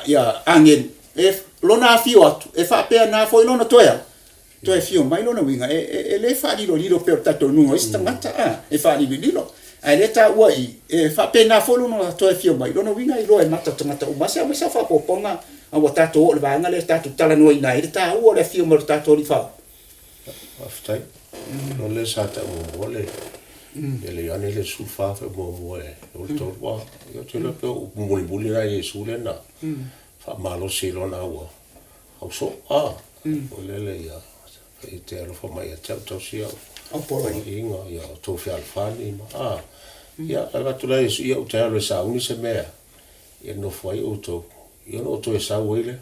ya angin e lona fio atu e fa pe na fo lona to ya to e fio mai lona winga e le fa di lo pe ta to nu sta ngata e fa di lo ai le ta wai e fa pe na fo lona to e fio mai lona winga i lo e mata to ngata ma se sa fa po ponga a wa ta to le va ngale ta tu tala no ina e ta o le fio mo ta to li fa aftai no le sa ta mo le ele ane le sufa fe mo e o to wa yo te le pe mo le buli na Yesu le na fa malo si lo na wa au so o le ya e te alo fa mai te to si o polo inga ya to fe al fa ni ma ya ala tu la Yesu ya o te alo sa uni se mea e no foi o to yo no to sa wele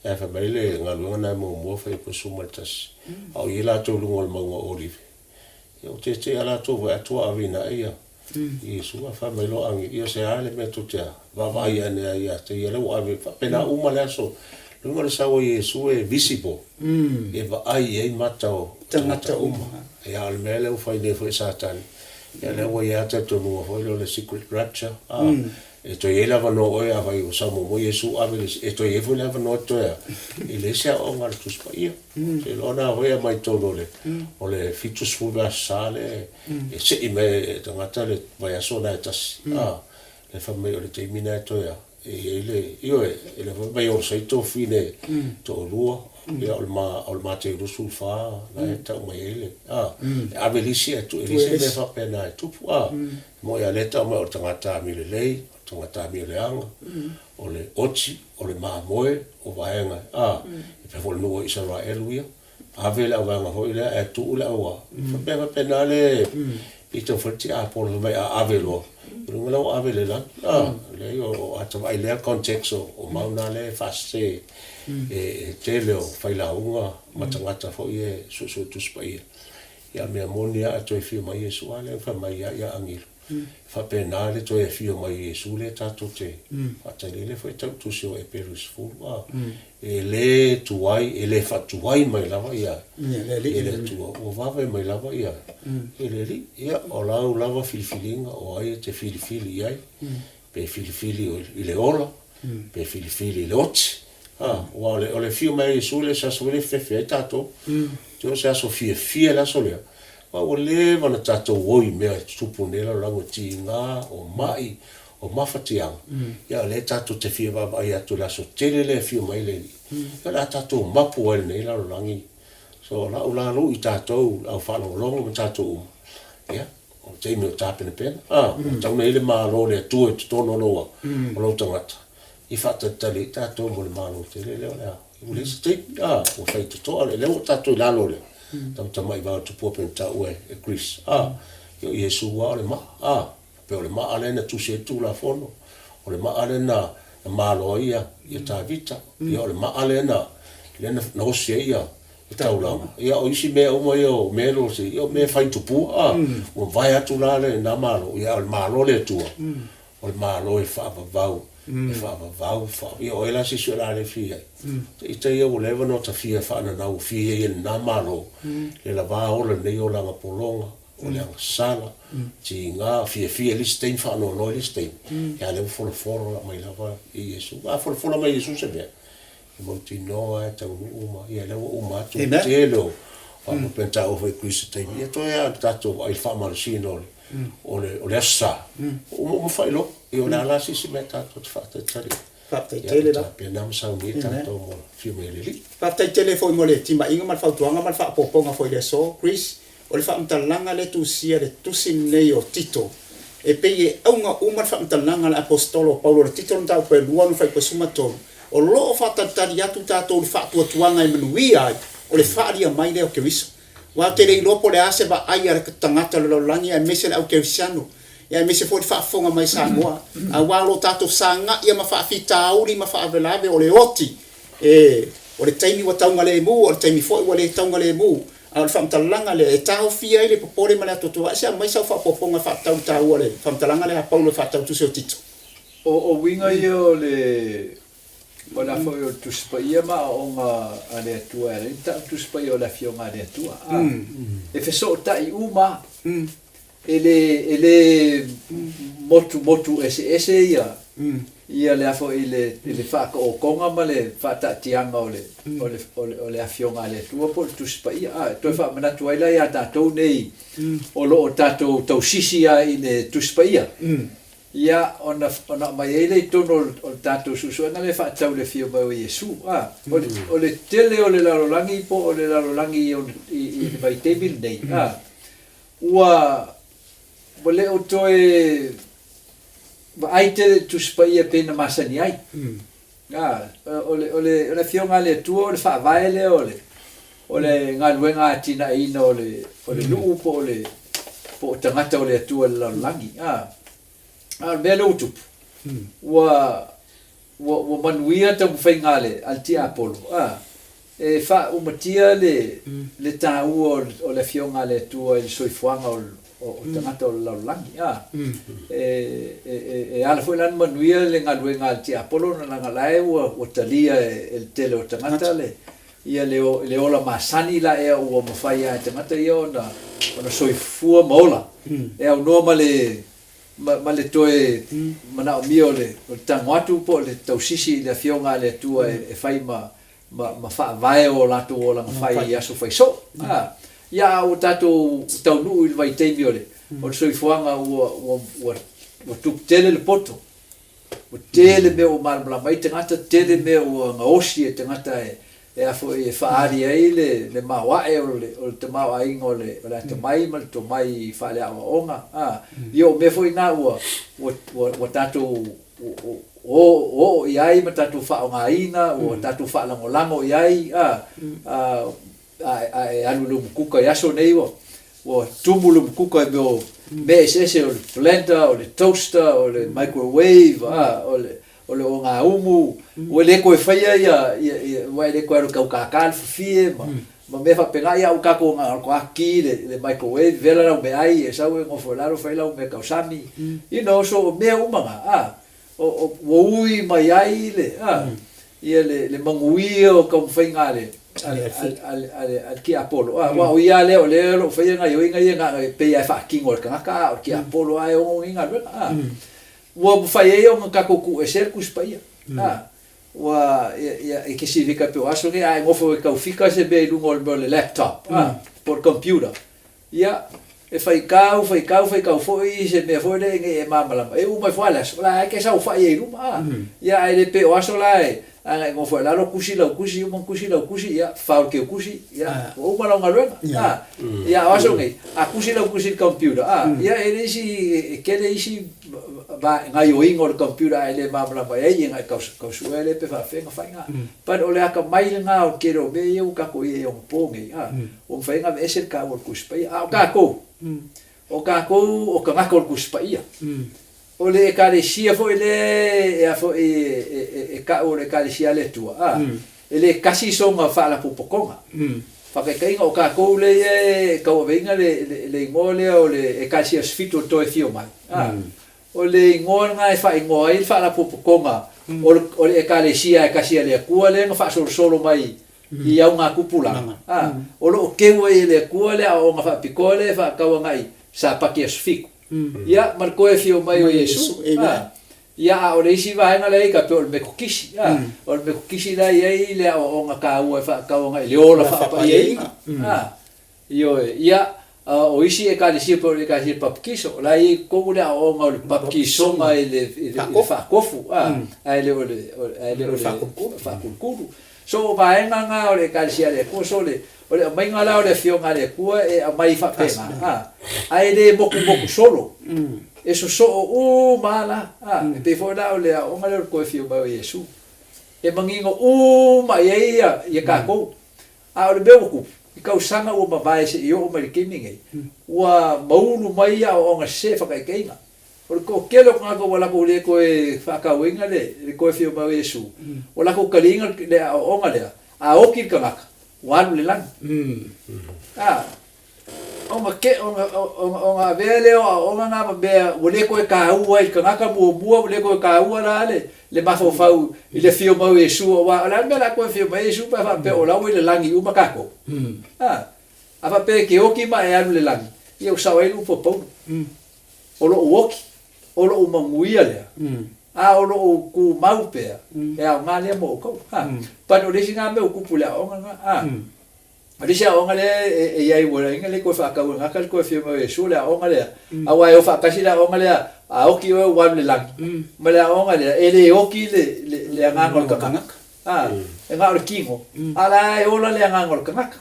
e fa mai le ngalu na mo fa ko sumatas au ila to lu ngol mo olive yo te ala to va to avina ia Yesu fa mai lo angi ia se ale me to te va vai ane ia te ia lo ave fa pena uma le so lu ngol sa o Yesu e visible e va ai e matao tangata uma e al mele o fa de fo satan ia le o ia te to no fo le secret rapture e to ia lava no oia vai o sa mo Yesu ave e to ia vo lava no to ia ele se o ngal tu spa ia e lona oia mai to le o le fitus fu va sale e se i me to ngata le vai so na tas le fa me o le te mina to ia e ele io e le vai o sei to fine to lua ia o ma te rusul fa na ta mai ele ave lisia tu ele se me fa pena tu mo ia le ta mo o tangata mi le lei tangata mi le anga o le ochi o le mamoe o vaenga e pe vol no Israel ia ave la vanga ho ile e tu la wa fa pena le ito forti a por vai ave lo ngala ave le la le yo ata vai le context o mauna le faste e te leo fai la unga matangata fo ie su tu spai ia me amonia to fi mai Yesu ale fa mai ia angil fa penale to e fi mai Yesu le tato te ata le foi tu so e perus fu e le tuai e le fa tuai mai lava ia le tu o va mai lava ia e le ia o lava filifilinga o ai te filifili ai pe filifili ile ola pe filifili le ot o le fio mai Yesu le sa so le fe tato tu sa so fie la solia o le wana tato woi mea tupunela rango tinga o mai o mafatiang ia le tato te fie baba ia tu la so tele le fio mai le ia la tato mapu ele nei la rangi so la ula lo i tato au falo longo tato ia o te me o tapene pena tau nei le malo le tu e tono loa o lo tangata i fata tali tato mo le malo te le o le ste o fai to le o tato la lo le tam mai va tu po penta ue e Chris yo Yesu wa le ma pe le ma ale na tu se tu la fono o le ma ale na malo ia ta vita yo le ma ale na le na no se ia ta ula ia o isi me o mo yo me lo se yo me fai tu pu o vai atu la le na malo ia le malo le tu o le malo e fa va e fa va fa io ela si sulla le fie e te io voleva no ta fie fa na o fie e na malo le la va o le nei o la polonga o le sala ti nga fie li stein fa no li stein ya le fo la mai la va e Yesu va fo la mai Yesu se be mo ti no a ta uma ia le uma tu te lo fa mo pensa o foi Cristo te e to ya tato ai fa mal sino o le sa o fai lo e o la si meta tot fatta tali fatta tele la penam sa meta to mo fiume li fatta tele foi mo le timba inga mal fautuanga mal fa poponga foi le so Chris o le fa mtalanga le tu sia le tu sin nei o Tito e pe e unga uma fa mtalanga le apostolo Paulo le Tito nda pe luanu fa pesuma to o lo fatta tali atu tato le fa tuanga e manuia o le fa dia mai le o Cristo wa te rei lopo le ase ba ai ara tangata lo langi a mese au ke siano ya mese fo fa fonga mai sa moa a walo tato sanga ia ma fa fita uri ma fa velave o le oti o le taimi wa taunga le mu o le taimi fo wa le taunga le mu al fam talanga le tau fia ile popore ma le toto asa mai sa fa poponga fa tau tau le fam talanga le paulo fa tau tu se tito o winga yo le Ona foi o tuspaia ma onga ane tua e ta tuspaia o la fionga ane tua. E fe so tai uma. Ele motu ese ia. Ia le afo ile fa o konga ma le fa ta tianga o le afionga ane tua po tuspaia. To fa mana tua ila ia ta to nei. O lo tato tau sisia ile tuspaia. Ia ona mai ele tono o tato susu na le fa tau le fio ba Yesu o le tele o le lalolangi po o le lalolangi i vai table nei ua vole o toe ba ai te tu spaia pena masani ai o le fio ngale tu o le fa vai le o le ngaluenga tina ina o le lu po le po tangata o le tu o le lalolangi belo tup wa manuia ta fengale alti apolo e fa o matia le tau o le fionga le tua il soifuanga o tangata o langi e ala foi lan manuia le ngaluenga alti apolo na ngalae o talia el tele o tangata le ia le ola masani la e o mafai tangata ia ona soifua mola e o normale ma le toe mana o mio le tangoatu po le tausisi le fionga le tua e fai ma fa vai o lato o la fai ia so fai so ia o tato tau nu il vai te mio le o so ifuanga o tup tele le poto o tele me o mal mai tangata tele me o ngaosi e tangata e afo e faari ai le mawa e o te mawa ingo le te mai mal to mai fa le onga io me foi na o tato o iai ma tato fa onga ina o tato fa lango iai anu lu kuka yaso nei o tumulu kuka me ese o blender o le toaster o le microwave o le onga umu o le ko faia ia wa le ko ka ka fie ma me fa pega ia o ka ko nga ko aki le microwave vela na me ai e sa o ngo folaro fa ila o me ka usami so me uma o ui mai ai le ia le mangui o ka fainga le al ki apolo wa o ia le o fainga yo inga pe ia fa kingo ka o ki apolo ai o inga wa fai o ka ko e ser kuspaia wa e que se fica pe aso que ai ngofo ka fica se be lungo le laptop por computer ia e fai ka foi se me foi de mama e o mai fala la que sa fai e luma ia ele pe aso la ai ngofo la lo kusi ia fa que kusi ia o mala ngalwa ia aso que a kusi computer ia ele si que ele si ba ngai o ingor computer ele mabla ba e ngai ka suele pe fa fenga fainga pa ole aka mai nga o kero be eu ka ko e on ponge o fainga ese ka o kuspai o ka ko o ka ko kuspai ole ka le sia fo ele e fo e ka o le ka le sia le tua ele kasi so nga fa la popokonga fa ke o ka ko le ka o venga le ngole o le e ka sia sfito to e fio mai o le ngona e fa ngoi fa la popokonga o le ekalesia le kua le nga fa solo mai i au nga kupula o lo ke we le kua le o nga fa pikole fa ka ngai sa pakias fiku ia marco e fio mai o Yesu ia o le isi va nga le ka pe o me kukisi o me kukisi la ia le o nga ka u fa ka ngai le o la fa pa ia ia o isi e ka le si por le ka si papkiso la i ko le o nga le papkiso ma le fa kofu ele o fa kukuru so ba nga o le ka si le ko so le o le mai nga la o le fio nga le ku e mai fa pena ele boku solo eso so o mala pe fo la o le o nga le ko fio ba Yesu e mangingo o mai ia ka ko o le boku I kausanga ua mawai se i o mai kimi ngai. Ua maulu mai a o nga se whakaikeinga. O ko kelo ngā ko wala ko le koe whakauinga le koe whio mau Yesu. Wala ko kalinga le a o nga lea. A oki kamaka. Wanu le lang. O nga vele o nga ngā mabea wale koe ka ua i kamaka mua wale koe ka ua la le mafofau i le whio mau Yesu. O wa ala mea la koe whio mau Yesu pa whape o lau i le langi uma kako. A whape ke oki ma e anu le langi. I au sawailu po pau. O lo uoki. O lo manguia lea. O lo ku mau pea. E au ngā lea mo o kou. Pano lesi ngā mea o kupu lea o ngā. Lesi a o ngā lea e iai wala inga le koe whakau ngā kal koe whio mau Yesu lea o ngā lea. A wai o whakasi lea o ngā lea a oki o wan le langi. Ma lea o ngā lea e le oki le ngangol kakangaka. E ngā ora kingo. A la e ola le ngangol kakangaka.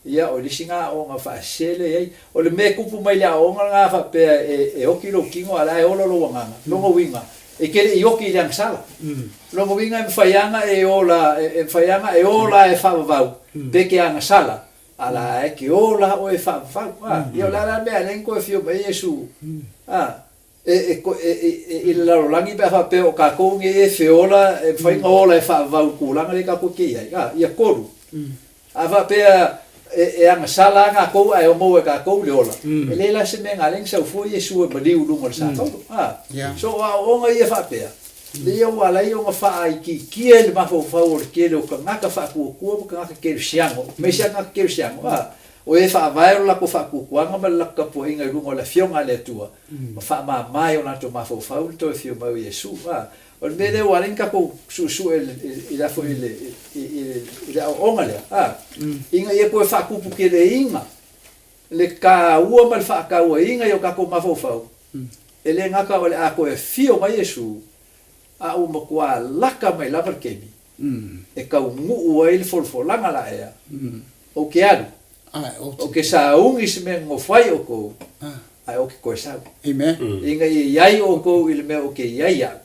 Ia o lesi ngā o ngā whaasele ei. O le me kupu mai lea o ngā whapea e oki lo kingo ala e ola lo wanganga. Longo winga. E kere i oki le angsala. Longo winga e mwhaianga e ola e whaavavau. Peke angsala. Ala e ke ola o e whaavavau. Ia o lara mea lenko e whio mai Yesu. I le laro langi pia whapea o ka koungi e whiola e whainga ola e whaavavau kūlanga le ka koke iai. Ia koru. A whapea e anga sala ngā kou ai o mou e ka kou le ola. E leila se me ngā leng sau fo Yesu e maliu lunga le sa tau. So o nga ia whapea. Le ia walai o nga wha i ki kia le mawhau o le kia le o ka ngaka wha kua ka ngaka keru siango. Me sia ngaka keru siango. O e wha vaero lako wha kukuanga ma laka po inga i lunga o la fionga le tua. Ma wha maa mai o nato mawhau le to e fio mau Yesu. O le mele o alenka ko su i la fo i le onga lea. Inga ia koe whakupu ke le inga. Le ka ua mal whaka ua inga i o kako mawhau. E le ngaka o le a koe fio mai Yesu. A uma kua laka mai lava kemi. E kau ngu ua ili folfolanga la ea. O ke anu. O ke saungi se me ngofai o kou. Ai o ke koe sau. Amen. Inga i iai o kou ili me o ke iai au.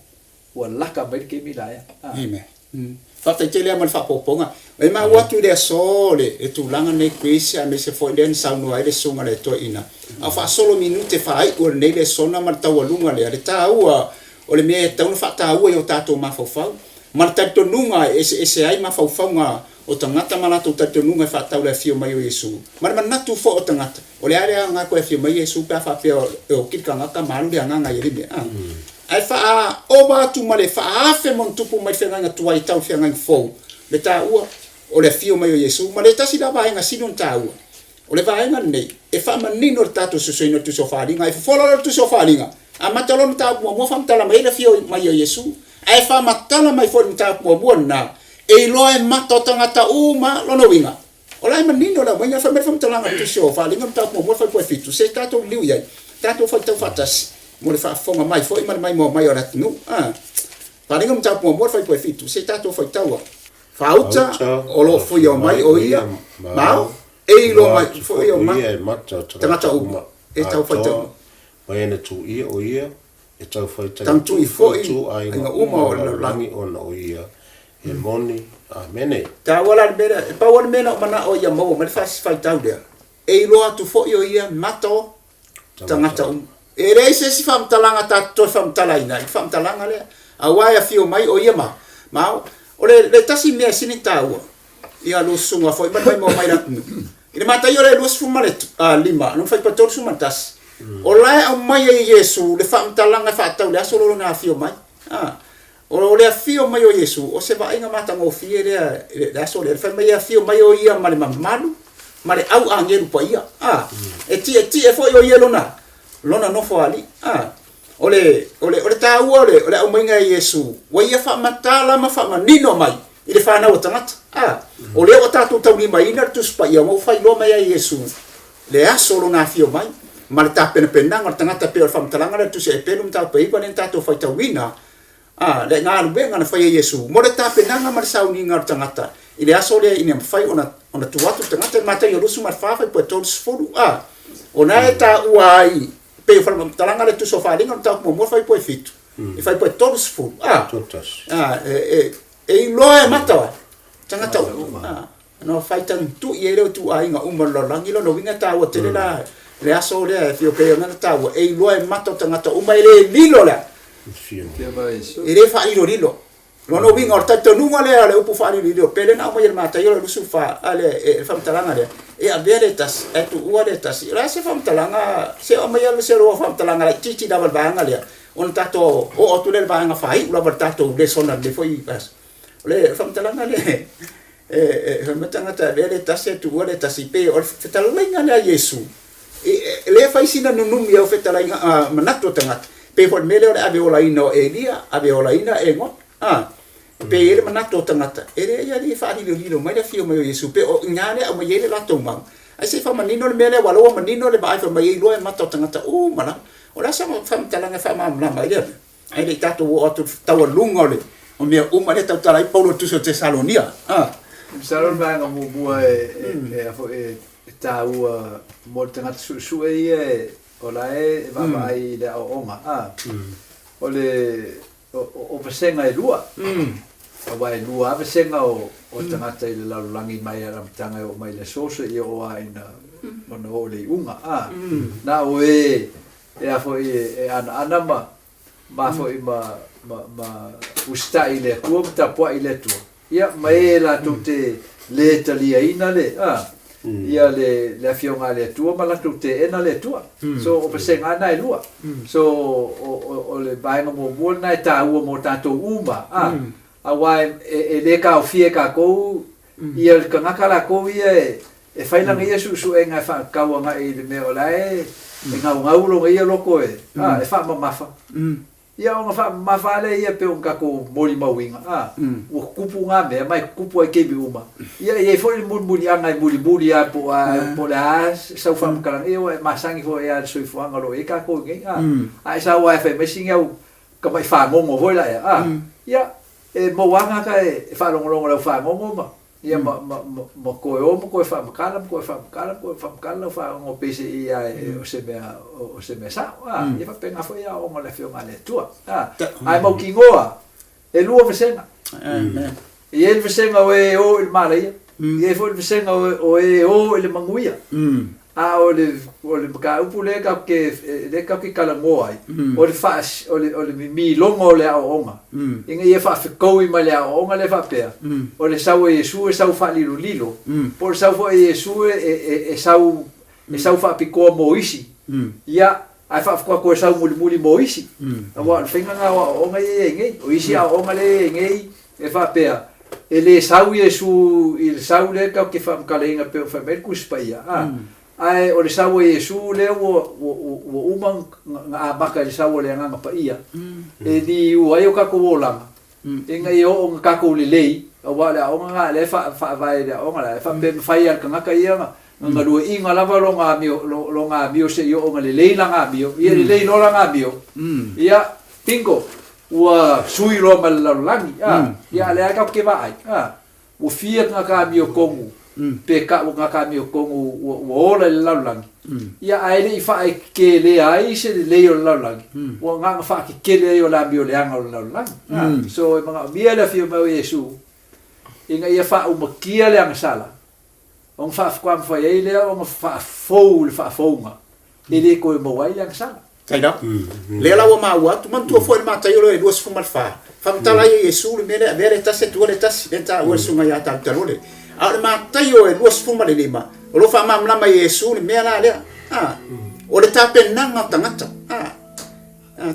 Ua laka mai ke mi la ea. Amen. Fata te lea mal whapoponga. E ma watu lea sole e tūlanga nei kuesia me se foi lea saunu ai le sunga le toa ina. A wha solo minute whaai ua nei le sona mar taua lunga lea. Le tā ua o le mea e tauna wha tā ua i o tātou mawhauwhau. Mar tato nunga e se ai mawhauwhau ngā o tangata manatou tato nunga e wha tau lea fio mai o Yesu. Mar manatu fo o tangata. O le are ngā koe fio mai Yesu pia wha pia o kirka ngaka maru lea nganga i rime. Ai wha o wātu ma le wha awhe mon tupu mai whenga tua i tau whenga i fau. Le tā ua o le fio mai o Yesu. Ma le tasi la vaenga sinon tā ua. O le vaenga nei. E wha manino le tātou susoina tu so wharinga. E whawhala tu so wharinga. A matalona tā mua whamtala mai le fio mai o Yesu. Ai wha matala mai fo tā mua na. E loa e mata o tangata uma lono winga. O lai manino la winga whamtalanga tu so wharinga tā mua whai fitu. Se tātou liu iai. Tātou whai tau whatasi. Mo le whaafonga mai, fo ima mai mo mai o ratinu. Wharinga mta pua mo whai poe fitu, se tātou whai taua. Whauta, o lo fui o mai o ia, mau, e lo mai, fui o mai, tangata uma, e tau whai taua. Mai ene tu ia o ia, e tau whai taua. Tang tui fo i, inga uma o langi ona o ia, e moni, a mene. Tā wala mena, e pa wala mena o mana o ia mau, ma le whai tau lea. E lo atu fo i o ia, mato, tangata uma. E rei se si whamtalanga tātou whamtalaina, i whamtalanga lea, a waia fio mai o ia ma. Mau, o le tasi mea sini tāua, i a lusunga fo, i mai mo mai ratunu. I le matai o le luas fumaletu, lima, non fai patoru sumantas. O lai au mai e Yesu, le whamtalanga whaatau le aso loro ngā fio mai. O le fio mai o Yesu, o se vainga mata ngō fie le aso le fai mai a fio mai o ia ma le mamalu, ma le au angeru pa ia. E tie fo i o ia lona. Lona nofo ali. Ole tā ua ole au mainga i Yesu. Wa ia wha matala ma wha manino mai. I le whanau o tangata. Ole o tātou tau ni mai ina tu spa ia mo whai lo mai i Yesu. Le aso lo nā fio mai. Ma le tā pena penanga o tangata peo le whamtalanga le tu se e penu mtau peiwa nen tātou whai tau wina. Le ngā rubenga na whai i Yesu. Mo le tā penanga ma le sauninga o tangata. I le aso le ina mwhai ona tuatu tangata matai o rusu ma whawhai pua tolu sforu. Ona e tā ua ai. Pe o fala talanga le tu so falinga ta mo fai po fitu e fai po todos fu totas e loe mata tanga tau no faitan tu ye le tu ai nga umalo langi lo no winga tawa tele la le aso le fio pe na tawa e lo e mato tanga to umai le lilo la ere fa lilo lo no winga orta to nunga le upu fa lilo pele na mo mata yo lu sufa ale e fam talanga le e abere tas e tu uare tas la se fam talanga se o mai le se ro fam talanga la chichi da banga le on tato o tu le banga fai la tato le sona le foi pas le fam talanga le matangata vele tase tu ole tasipe o fetalinga na Yesu le fai sina no numi o fetalinga manato tanga pe for mele o ave ola ino Elia ave ola ina e ngot pe ele manato tanga ele ya di fa di lilo mai da fio mai Yesu pe o ngane o mai ele la tomang ai se fa manino le mele walo manino le bai fa mai lo e mato tanga o mana ora sa fam talanga fa ma mai le ai le tato o tu tawa lunga le o me o mane tau talai Paulo tu so Tesalonia Salon ba nga mo ta u mo tanga su e ola e va vai le oma ole o pesenga e lua vai lua pesenga o tanga te le langi mai ara tanga o mai le soso e o ina mo le unga na o e afo e ana ma fo ma usta ile tu ta po ile tu ia mai la te le talia ina le ia le fionga le tua ma la te ena le tua so o pesenga na lua so o le bainga mo na ta u mo tato uma a wai e le ka o fie ka ko ia ka ngakala ko ia e faina ngia su e nga fa ka nga i le me ola e nga ulo ia loko e fa mafa ia o fa mafale ia pe un kako moli mawinga o kupu nga me mai kupu ai kebi uma ia e foi muli anga muli a po la sa fa mkala e o masangi fo ia so fo anga lo e kako nge ai sa wa fe messing au ka mai fa mo voi la ia e mo wanga ka e fa long la fa mo ma ia mo ko fa mkala fa ngo pese ia o se me sa ia fa penga fo ia o mo le fio ngale tua ai mo kingoa e lua vesenga e ele vesenga o il mala ia e fo vesenga o il manguia o le ka upule ka ke kala moai o le fa o le mi longo le onga inga ia fa ko i male onga le fa pe o le sau Yesu e sau fa lilo por sau fo Yesu e sau fa piko moisi ia ai fa ko sau muli moisi wa finga nga onga nge o isi onga le nge e fa pe ele sau Yesu il sau le ka ke fa kalenga pe fa merkus pa ia ai o le sawa Yesu le o umang nga baka le sawa le nga pa ia e di o ai o ka ko langa e nga o nga ka ko le lei o wala o nga le fa vai le o nga le fa be fai al nga ka ia nga lu inga lava lo nga mio se yo nga le lei nga mio ia le lei no nga mio ia tingo wa sui lo mal langi ia le ka ke vai o fia nga ka mio kongu pe ka nga ka mi ko o le laulang ia ai le fa ke le ai se le o laulang o nga fa ke le o la bio le anga o laulang so mga bia le fio mau Yesu inga ia fa o makia le anga sala on fa kwam fa ye le o fa fonga ele ko mo wai le anga sala kaida le la o ma wa tu man tu fo le mata yo le dos fumal fa tala Yesu le mele avere tasse tu le tasse denta o sunga ya ta talole a ma tayo e luas fuma le lima o lo fa mamla mai Yesu ni mena le o le tapenanga tangata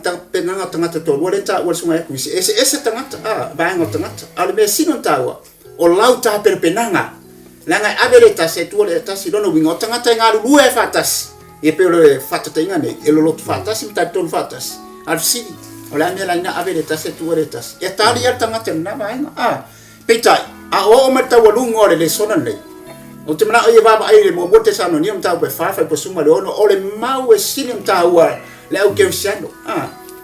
tapenanga tangata to o le ta o sunga ku ese tangata ba ngo tangata al me sino tawa o lau tapenanga langa abele ta se tu le ta si dono wingo tangata nga lu e fatas e pe le fatata ngane e lo fatas mi ta ton fatas al si o la mela ina abele ta se tu le tas e tali al tangata na ba petai o mata walungo le sonan le o te mana ia baba ai le mo bote sano ni mta pe fa pe suma le ono o le mau e silim ta wa le o ke siano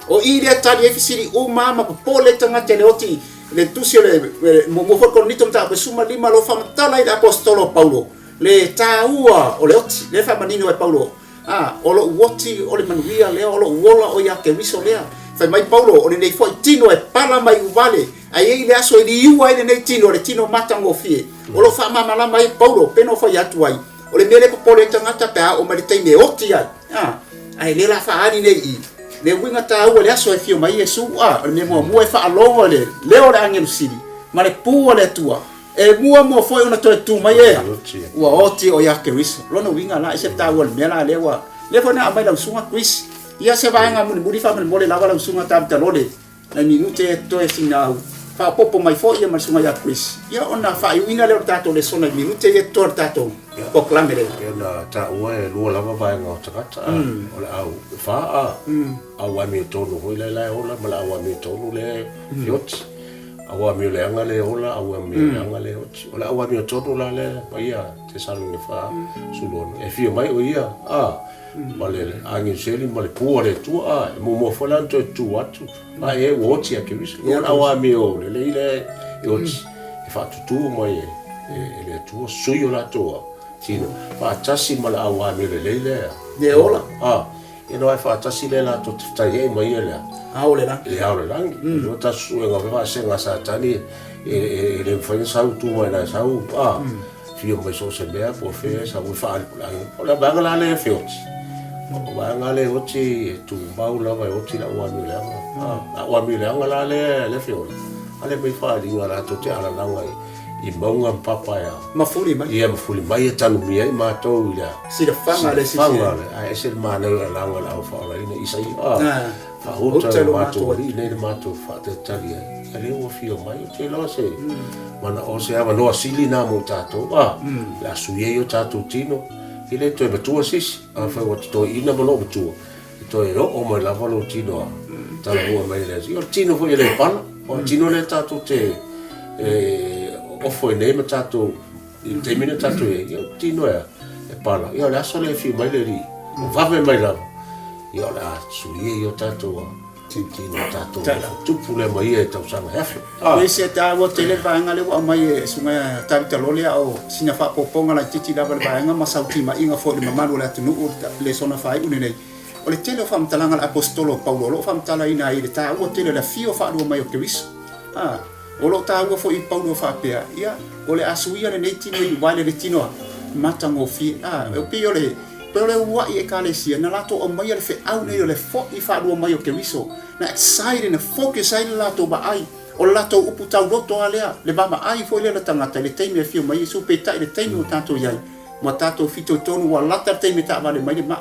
o ile tali e fisiri o mama po le tanga te le oti le tusi le mo for con nitom ta pe suma lima lo fa tala i apostolo Paulo le taua o le oti le fa manino e Paulo o lo woti o le manuia le o lo wola o ya ke viso le fa mai Paulo o le nei foi tino e pala mai vale ai le aso i iua i nei tino le tino matango fie o lo fa mama mai Paulo peno fa yatu ai o le mele popole tangata pe o mai te me oti ai le la fa ani nei le winga ta o le aso e fio mai Yesu le me mo e fa alongo le o le angel sili ma le pu o le tua e mo foi ona to tu mai e wa oti o ya Kristo lo no winga la se ta o me la le wa le fa na mai la sunga Kristo ia se vai nga muri fa mo le lava la sunga ta lole na minute to e sinau fa popo mai fo ia masunga ya Kristo ia ona fa winga le tato le sona minute e to tato proclame le na ta o e lo lava vai nga takata o le au fa au ami tonu ho le la ola mala au ami tonu le yot au ami le anga le ola au ami le anga le yot ola au ami tonu la le ia te salu le fa sulon e fio mai o ia male angi seli male puore tu mo folanto tu atu e woti a Kristo ola au ami o le le yot e fa tu mai le tu suyo la to tino fa tasi mala au ami le ola e no fa tasi le la to tai mai le aole la no ta su nga va se nga sa tani le fa sa tu mai na sa fio mai so se bea po fe sa u fa la banga la le fiot o banga le oti tu mau la vai oti la wa mi le la le fiot ale mai fa di nga la to te ala la ngai I maunga papa ya mafuli mai ia mafuli mai tanu mi ma to ila si da fanga le si fanga ai se ma na la la fa la ina isa fa hotel ma to ri le ma to fa te tali ale o fio mai te lo se mana o se ava no asili na mo tato la suye yo tato tino ile to be tu sis fa o to ina mo no tu to e o mo la volo tino tala o mai le io tino fo ile pan o tino le tato te o foi nei ma tato il termine tato io tino e pala io la sole fi mai le ri va me mai la io la suye yo tato tino tato tu pule mai e tau sanga hafe e se ta o tele vanga le wa mai sunga ta lole o sina fa poponga la titi la vanga ma sauti ma inga fo le mama la tunu le sona fai unene o le tele fa mtalanga apostolo Paulo lo fa mtala ina ile ta o tele la fio fa lo mai o Kristo o lo ta fo I Paulo fa pe ia o le asuia le nei tino I wale le tino matango fi o pio le pero le wa I ekalesia na lato o mai le fe au nei le fo I fa lo mai o Kristo na excited na focus ai lato ba ai o lato upu tau roto alea le baba ai fo le tangata le teime fi mai su pe tai le teime o tato yai ma tato fito tonu wa lata teime ta vale mai ma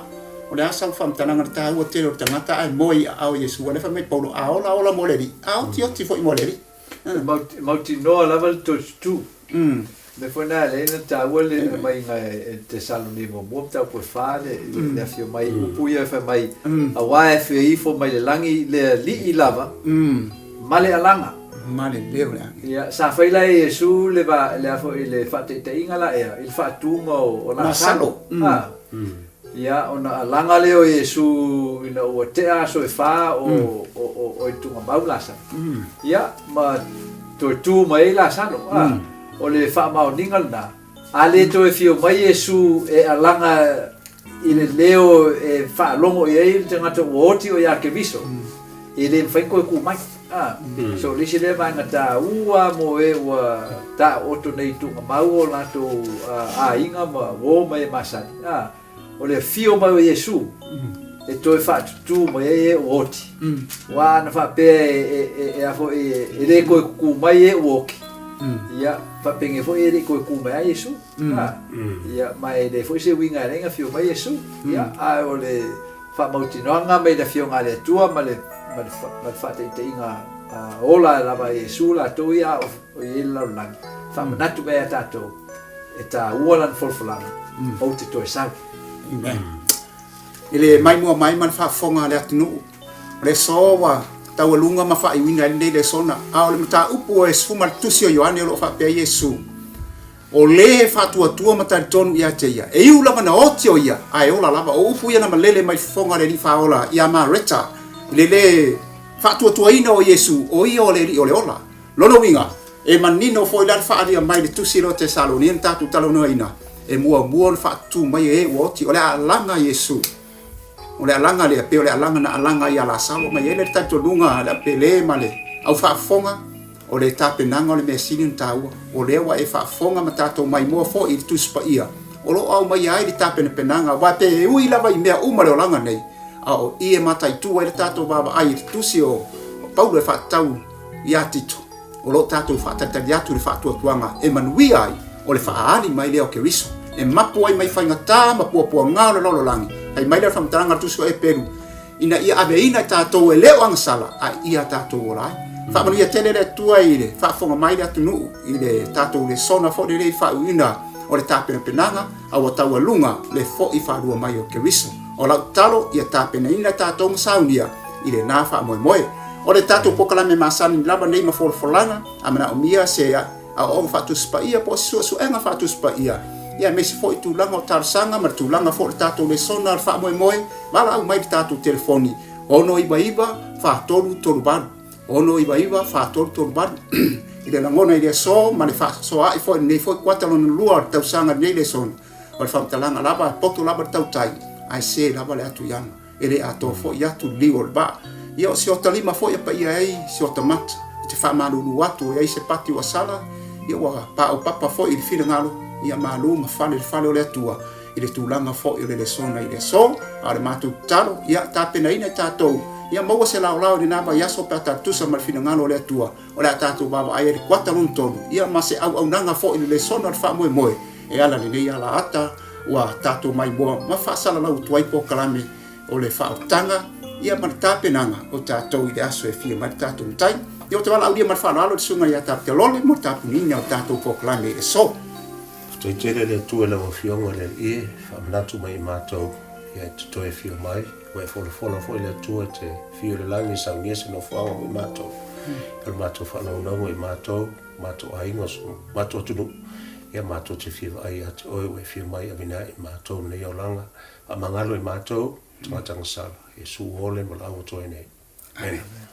o le asa fam tananga ta o te o tangata ai moi au Yesu le fa mai Paulo ola moleri au ti fo I moleri Mauti noa level to tu. Le foi na le na ta wole mai nga te saloni mo ta po fale le fio mai puia fa mai a wa fe I fo mai le langi le li lava. Male alanga. Male le. Ya sa fa ila Yesu le va le fo le fa te inga la il fa tu mo ona salo. Ya ona alanga le o Yesu ina o te aso e fa o tu maulasa. Ya ma tu mai la salo. O le fa maoninga na ale to e fio mai Yesu e alanga ile leo e fa longo e te ngata oti o ya Kristo ile fa ko ku mai so le sile va ngata ua mo e wa ta oto nei tu mau la to a inga ma wo mai masa o le fio mai Yesu e to e fa tu mai e oti wa na fa pe e a fo e le ko ku mai e woki ya fa penge fo ele ko ku mai Yesu ya mai de fo se winga renga fio mai Yesu ya a ole fa mauti no nga mai da fio ngale tua male fa te inga ola la vai Yesu la to ya o ila la fa natu be tato eta uolan folfolana o te to sa ile mai mo mai man fa fonga le atunu le sowa tawalunga ma fa iwinga le sona a le mata upu e sfuma tusio Yohane lo fa pe Yesu o le fa tua mata ton ya te ya e u lava na otio ya ai ola lava o upu ya na malele mai fonga le fa ola ya ma reta le fa tua ina o Yesu o ia o le ola lolo winga e manino foi la fa dia mai le tusilo te salonien tatu talono ina e mua fa tu mai e woti o le alanga Yesu o le alanga le pe o le alanga na alanga ia la salo mai ele tanto lunga la pele male au fa fonga o le tapenanga o le mea sini taua, o le wa e whaafonga ma tātou mai mua fo i tuspa ia, o lo au mai ai le tapenanga, wa pe e ui lava i mea umare o langa nei, a o i e matai tua i le tātou baba ai i tusi o paulu e whaatau i atito, o lo tātou whaatatari atu le whaatua tuanga, e manui ai, o le whaari mai leo ke riso, e mapu ai mai whaingatā, mapua pua ngā le lolo langi, ai mai le whamtaranga tusi o e peru, ina ia aveina i tātou e leo angasala, a ia tātou o lai. Whamanu ia tele le tua i le, whaafonga mai le atu nuu, i le tātou le sona fo le rei whauina o le tāpena penanga, au a taua lunga le fo i whaarua mai o ke riso. O lau talo ia tāpena ina tātou masaunia i le nā wha moe moe. O le tātou pokalame masani lava nei ma folfolanga, amana o mia se a o whatu spa ia, po si sua enga whatu spa ia. Ia mesi fo i tūlanga o tarasanga, ma tūlanga fo le tātou le sona le wha moe moe, wala au mai le tātou telefoni. Ono iba whaatolu tolu baru. Ono iba whaatolu tolu baru. I le langona i le so, ma le so ai fo nei fo i kuatalo na lua tausanga nei le sona. O le whamtalanga lava, poto lava tau tai. Ai se lava le atu yanga. E le ato fo i atu liu le ba. Ia o si o talima fo i pa ia ei, si o tamata. Te wha malulu atu, ia i se pati wa sala. Ia wa pa o papa fo i le whina ngalo. Ia malu ma fale o le atua. I le tūlanga fo i le sona i le so. A le mātou talo, ia tāpena ina i tātou. Ia maua se lau lau ni naba yaso pe atatusa ma le whina ngalo o le atua. O le tātou baba ai e kuata lun tonu. Ia ma se au nanga fo i le sona le wha moe moe. E ala ni nei ala ata. Ua tātou mai boa. Ma whaasala lau tuai po kalame o le whaotanga. Ia ma le tāpenanga o tātou i le aso e fia ma le tātou mtai. Ia o te wala au lia ma le whaalo le sunga ia tātou lole mo tāpunina o tātou po kalame e so. Toi tere le tua la mawhionga le ie, whamanatu mai mātou, ia te toi whio mai, wai whola fo le tua te whio le langi sa uniese no whaonga mai mātou. Pera mātou whanau i mātou ainga so, mātou tunu, ia mātou te whio ai ate oe wai whio mai a vina i mātou nei o langa, a mangalo i mātou, tangata ngasala, e su ole mo lau toi nei. Amen.